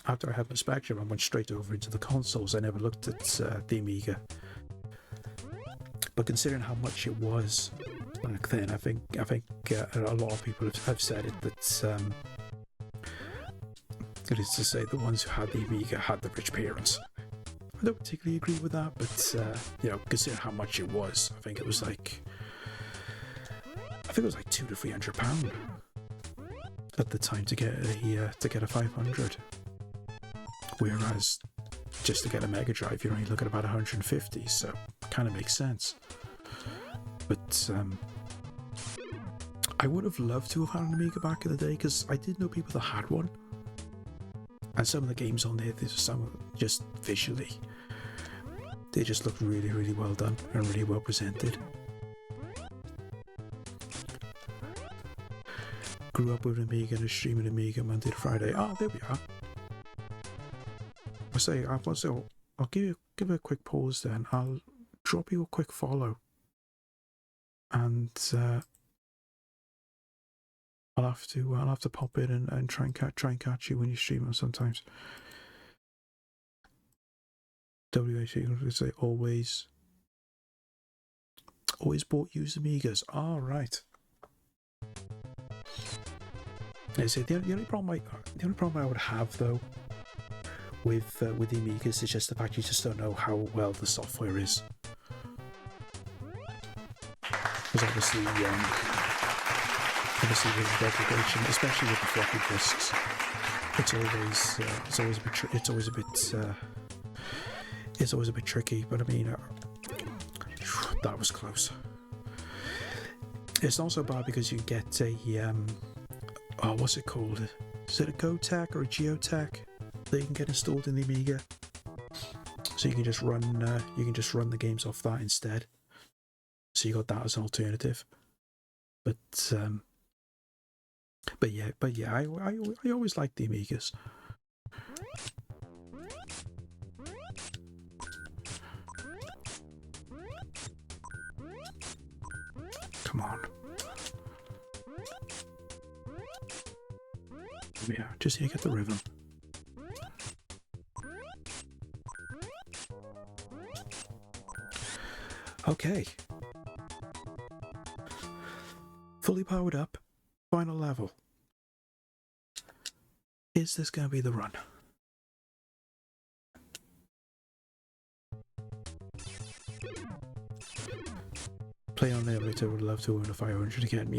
Speaker 1: after I had my Spectrum, I went straight over into the consoles. I never looked at the Amiga. But considering how much it was back then, I think a lot of people have said it that it is to say the ones who had the Amiga had the rich parents. I don't particularly agree with that, but you know, considering how much it was, I think it was like £200 to £300 at the time to get a 500. Whereas just to get a Mega Drive, you're only looking at about 150, so kind of makes sense. But I would have loved to have had an Amiga back in the day because I did know people that had one. And some of the games on there, there's some just visually, they just look really, really well done and really well presented. Grew up with an Amiga and a streaming Amiga Monday to Friday. Oh, there we are. I'll give it a quick pause then. I'll drop you a quick follow. And I'll have to pop in and try and catch you when you stream them sometimes. WH would say always bought used Amigas. All right. I say the only problem I would have though with the Amigas is just the fact you just don't know how well the software is. Because obviously with the degradation, especially with the floppy disks, it's always a bit tricky. But I mean, that was close. It's not so bad because you get a what's it called? Is it a GoTech or a Geotech that you can get installed in the Amiga? So you can just run the games off that instead. So you got that as an alternative. But yeah, I always liked the Amigas. Come on. Yeah, just here, get the rhythm. Okay. Fully powered up. Final level. Is this going to be the run? Play on the emulator, would love to own a 500 again.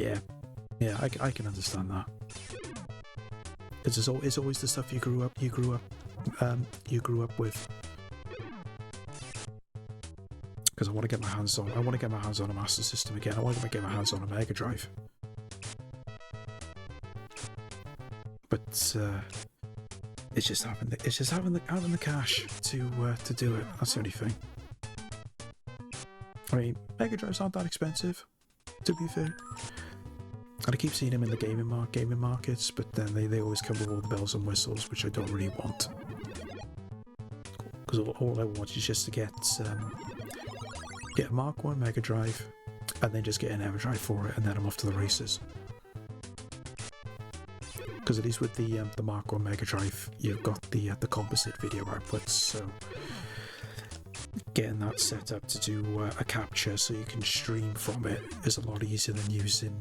Speaker 1: Yeah, I can understand that. It's always the stuff you grew up with. Because I want to get my hands on a Master System again. I want to get my hands on a Mega Drive. But it's just having the cash to do it. That's the only thing. I mean, Mega Drives aren't that expensive, to be fair. And I keep seeing them in the gaming markets, but then they always come with all the bells and whistles, which I don't really want. Because all I want is just to get a Mark 1 Mega Drive, and then just get an EverDrive for it, and then I'm off to the races. Because at least with the Mark 1 Mega Drive, you've got the composite video outputs, so getting that set up to do a capture so you can stream from it is a lot easier than using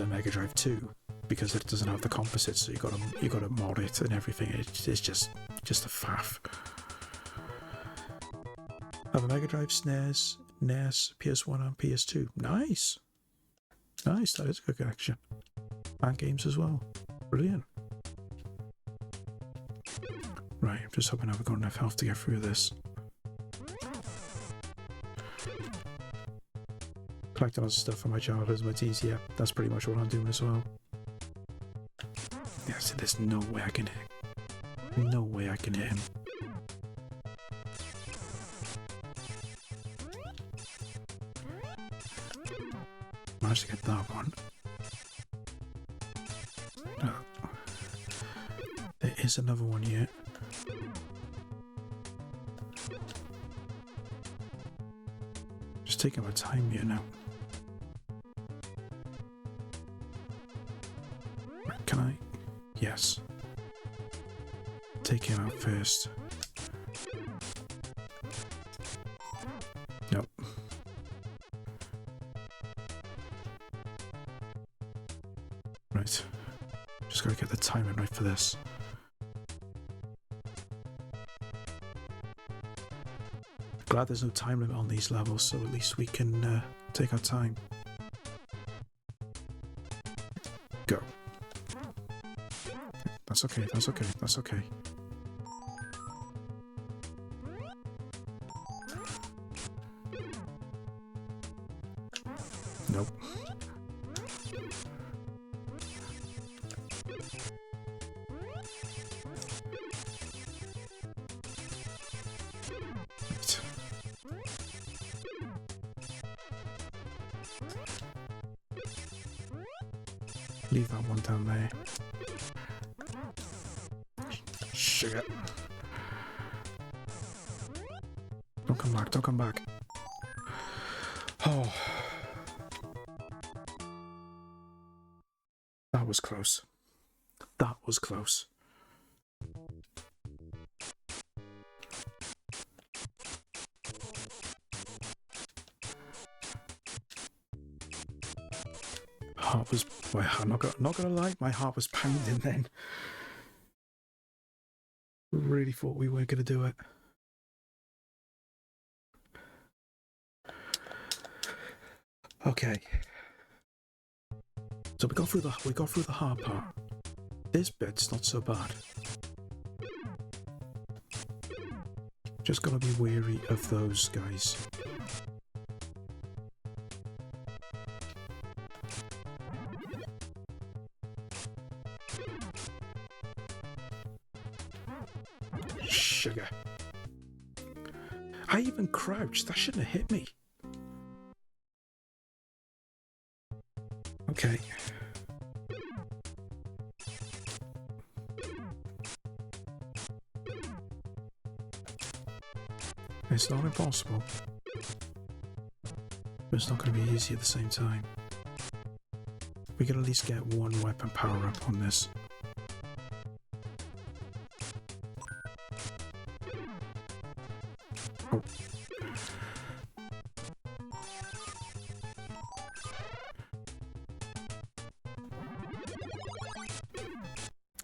Speaker 1: Mega Drive 2, because it doesn't have the composite, so you got to mod it and everything. It's just a faff. I have a Mega Drive, SNES, NES, PS1 and PS2. Nice, that is a good connection. And games as well. Brilliant. Right, I'm just hoping I've got enough health to get through this. Collecting lots of stuff from my childhood is much easier. That's pretty much what I'm doing as well. Yeah, so there's no way I can hit him. Managed to get that one. There is another one yet. taking my time here now. Can I? Yes. Take him out first. Nope. Right. Just gotta get the timing right for this. Glad there's no time limit on these levels, so at least we can take our time. Go. That's okay, that's okay, that's okay. Nope. Right. Leave that one down there. Shit. Don't come back, don't come back. Oh. That was close. That was close. Heart was... I'm not gonna lie, my heart was pounding then. Really thought we weren't gonna do it. Okay. So we got through the hard part. This bit's not so bad. Just gotta be wary of those guys. Sugar. I even crouched. That shouldn't have hit me. Okay. It's not impossible. But it's not going to be easy at the same time. We can at least get one weapon power up on this. Oh.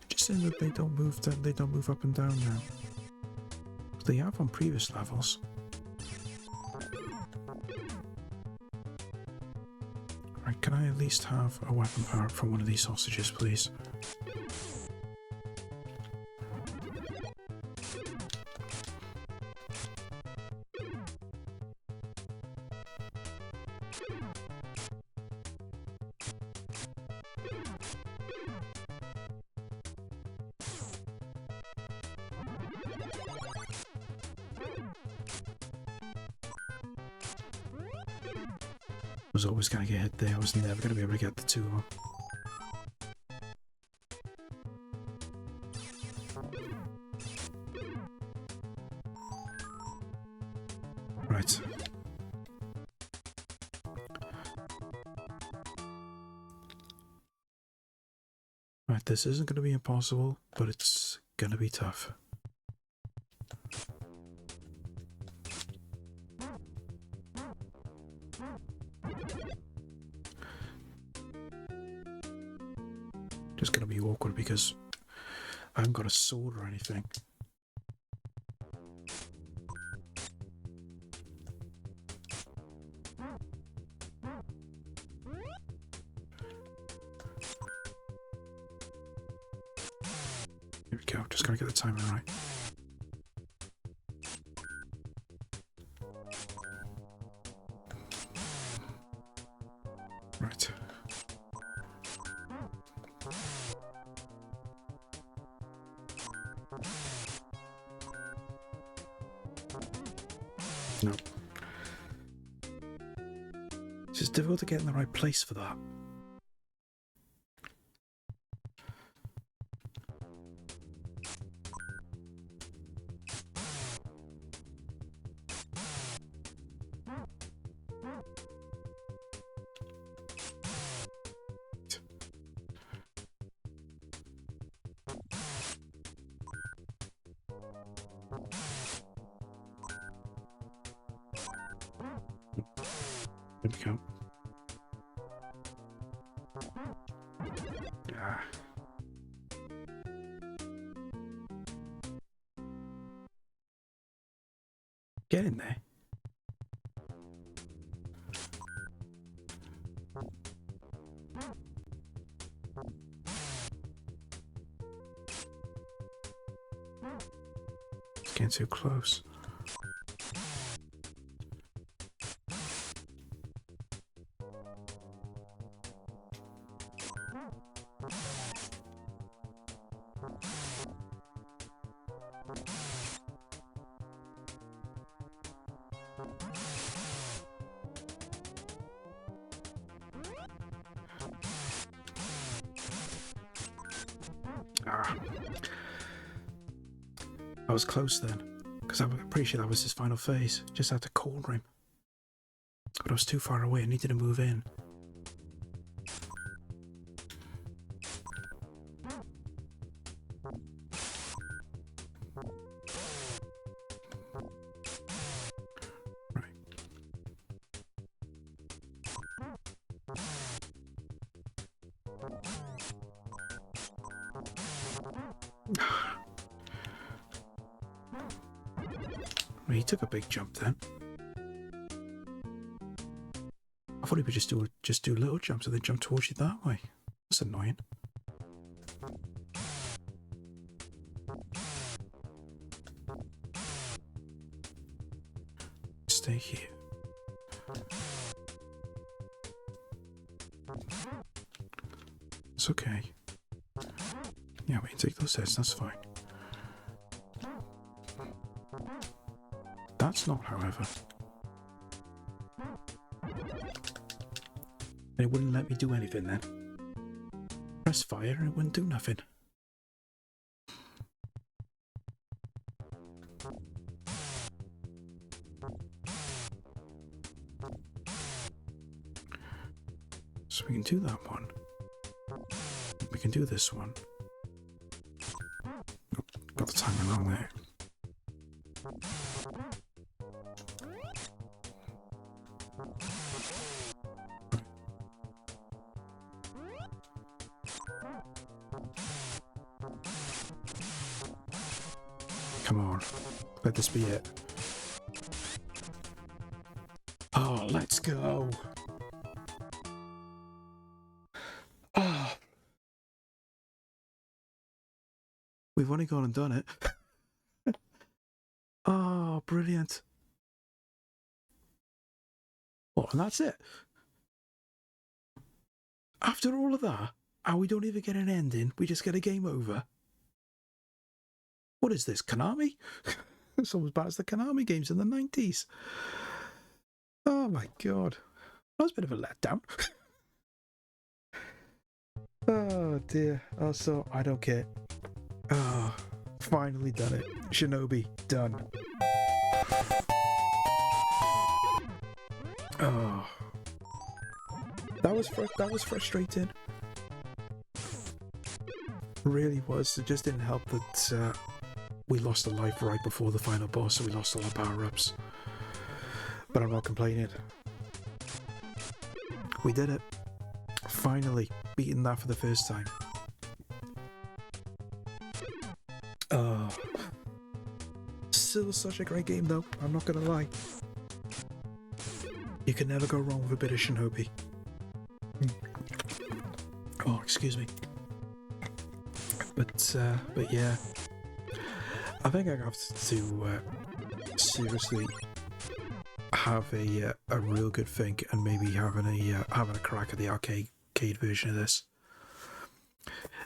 Speaker 1: Just saying that they don't move up and down now. They have on previous levels. Right, can I at least have a weapon power up from one of these sausages, please? I was always going to get hit there. I was never going to be able to get the two of them. Right. Right, this isn't going to be impossible, but it's going to be tough. Just gonna be awkward because I haven't got a sword or anything. Here we go, just gotta get the timing right. Right. No. It's just difficult to get in the right place for that. There we go. Ah. Get in there. It's getting too close. Ah. I was close then, because I'm pretty sure that was his final phase. Just had to corner him. But I was too far away, I needed to move in. Right. Well, he took a big jump then. I thought he would just do little jumps and then jump towards you that way. That's annoying. Stay here. It's okay. Yeah, we can take those hits, that's fine. That's not, however. And it wouldn't let me do anything then. Press fire and it wouldn't do nothing. So we can do that one. We can do this one. Oh, got the timer wrong there. Come on, let this be it. Oh, let's go. Oh. We've only gone and done it. Oh, brilliant. Well, and that's it. After all of that, and we don't even get an ending, we just get a game over. What is this, Konami? It's almost bad as the Konami games in the 90s. Oh my god. That was a bit of a letdown. Oh dear. Oh, so I don't care. Oh, finally done it. Shinobi, done. Oh. That was frustrating. Really was. It just didn't help that we lost a life right before the final boss, so we lost all our power-ups. But I'm not complaining. We did it. Finally, beating that for the first time. Oh. Still such a great game though, I'm not gonna lie. You can never go wrong with a bit of Shinobi. Oh, excuse me. But yeah. I think I have to seriously have a real good think and maybe having a crack at the arcade version of this,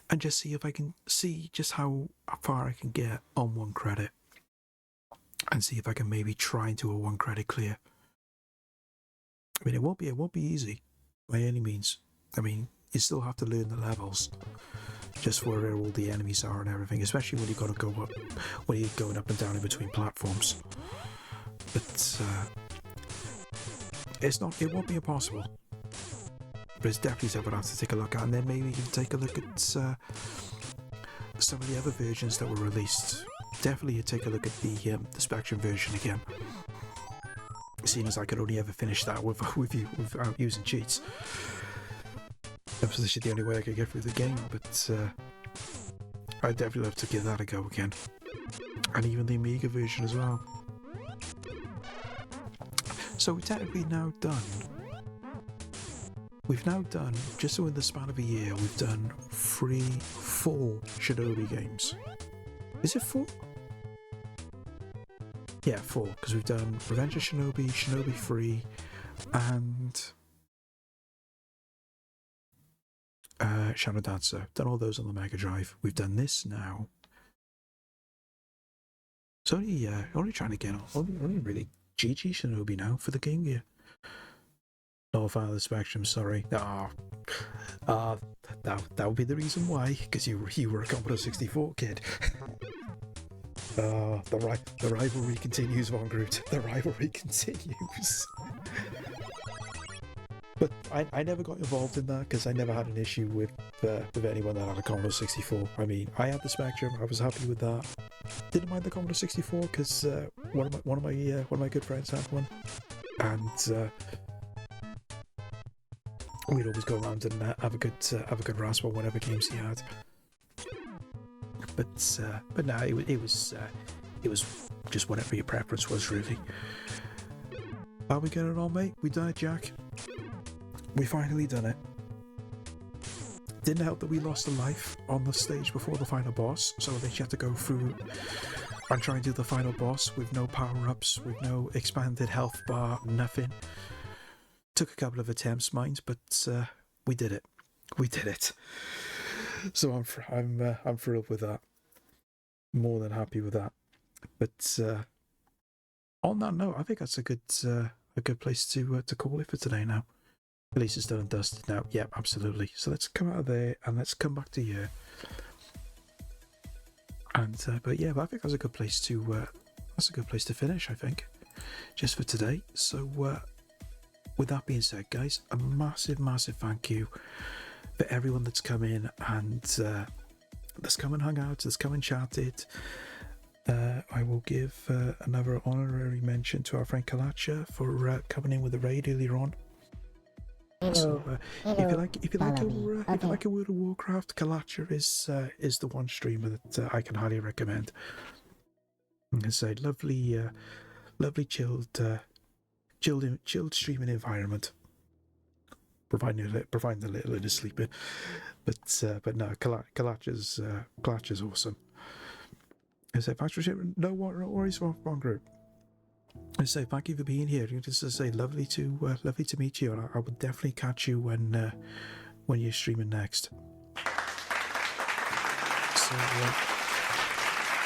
Speaker 1: and just see if I can see just how far I can get on one credit, and see if I can maybe try and do a 1 credit clear. I mean, it won't be easy by any means. I mean, you still have to learn the levels, just where all the enemies are and everything, especially when you got to go up, when you're going up and down in between platforms. But it won't be impossible. But it's definitely something I have to take a look at, and then maybe you can take a look at some of the other versions that were released. Definitely take a look at the Spectrum version again. seeing as I could only ever finish that with you without using cheats. That was literally the only way I could get through the game, but I'd definitely love to give that a go again. And even the Amiga version as well. So we're technically now done. We've now done, just within the span of a year, we've done 4 Shinobi games. Is it 4? Yeah, 4, because we've done Revenge of Shinobi, Shinobi 3, and Shadow Dancer. Done all those on the Mega Drive. We've done this now. It's only trying to get on. Only really GG Shinobi now for the Game Gear. Not a fan of the Spectrum, sorry. That would be the reason why, because you were a Commodore 64 kid. The rivalry continues, Von Groot. The rivalry continues. But I never got involved in that because I never had an issue with anyone that had a Commodore 64. I mean, I had the Spectrum. I was happy with that. Didn't mind the Commodore 64 because one of my good friends had one, and we'd always go around and have a good rasp on whatever games he had. But no, it was just whatever your preference was, really. How we getting on, mate? We done it, Jack. We finally done it. Didn't help that we lost a life on the stage before the final boss, so they had to go through and try and do the final boss with no power-ups, with no expanded health bar, nothing. Took a couple of attempts, mind, but we did it. We did it. So I'm thrilled with that. More than happy with that. But on that note, I think that's a good place to call it for today now. At least it's done and dusted now. Yep, absolutely. So let's come out of there and let's come back to here. And but I think that's a good place to finish, I think, just for today. So with that being said, guys, a massive thank you for everyone that's come in and that's come and hung out, that's come and chatted. I will give another honorary mention to our friend Kalacha for coming in with the raid earlier on. So if you like a World of Warcraft, Kalacha is the one streamer that I can highly recommend. Like I say, lovely chilled streaming environment. Providing a little bit of sleeping, but no, Kalacha's awesome. I say thanks for sharing. No worries, wrong group. I say thank you for being here. Just to say lovely to meet you, and I will definitely catch you when you're streaming next. So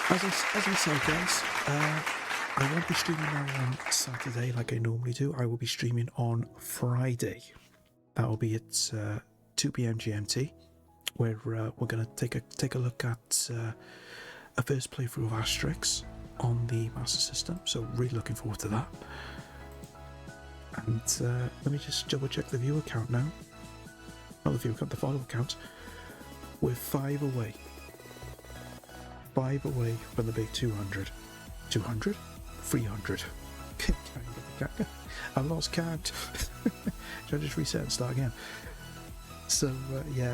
Speaker 1: as I say, guys, I won't be streaming now on Saturday like I normally do. I will be streaming on Friday. That will be at 2 p.m. GMT, where we're going to take a look at a first playthrough of Asterix on the Master System. So really looking forward to that. And let me just double check the viewer count now. Not the viewer count, the follower count. We're 5 away. 5 away from the big 200. 200? 300. I lost count. Should I just reset and start again? So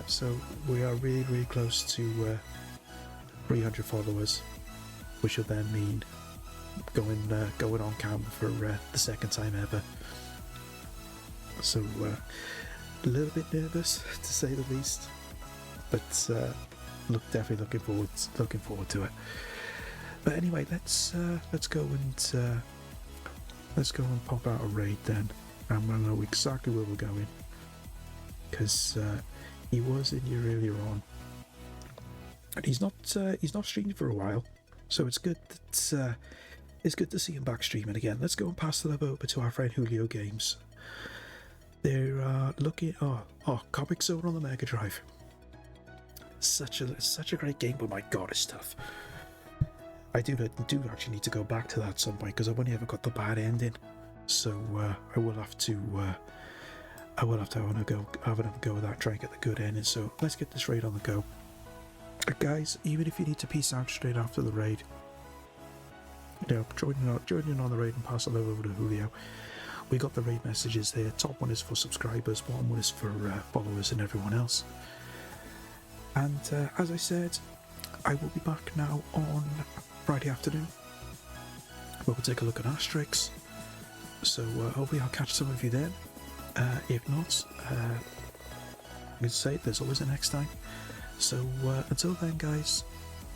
Speaker 1: so we are really close to 300 followers, which will then mean going on camera for the second time ever. So a little bit nervous to say the least, but definitely looking forward to it. But anyway, let's go and pop out a raid then. I'm gonna know exactly where we're going, because he was in here earlier on, and he's not streaming for a while, so it's good to see him back streaming again. Let's go and pass the love over to our friend Julio Games. They're looking Comic Zone on the Mega Drive. Such a great game, but my god, it's tough. I do actually need to go back to that at some point, because I've only ever got the bad ending. So I will have to have another go with that, try and get the good ending. So let's get this raid on the go. Guys, even if you need to peace out straight after the raid, join in on the raid and pass it over to Julio. we got the raid messages there. Top one is for subscribers, bottom one is for followers and everyone else. And as I said, I will be back now on Friday afternoon, where we'll take a look at Asterix. So hopefully I'll catch some of you then. If not, I say there's always a next time. So until then, guys,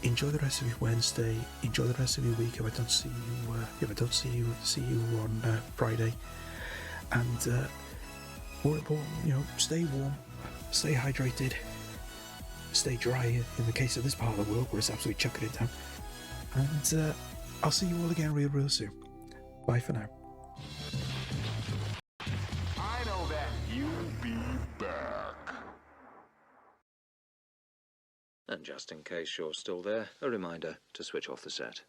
Speaker 1: enjoy the rest of your Wednesday. Enjoy the rest of your week. If I don't see you, see you on Friday. And more important, stay warm, stay hydrated, stay dry. In the case of this part of the world, where it's absolutely chucking it down. And I'll see you all again real soon. Bye for now.
Speaker 3: I know that you'll be back.
Speaker 7: And just in case you're still there, a reminder to switch off the set.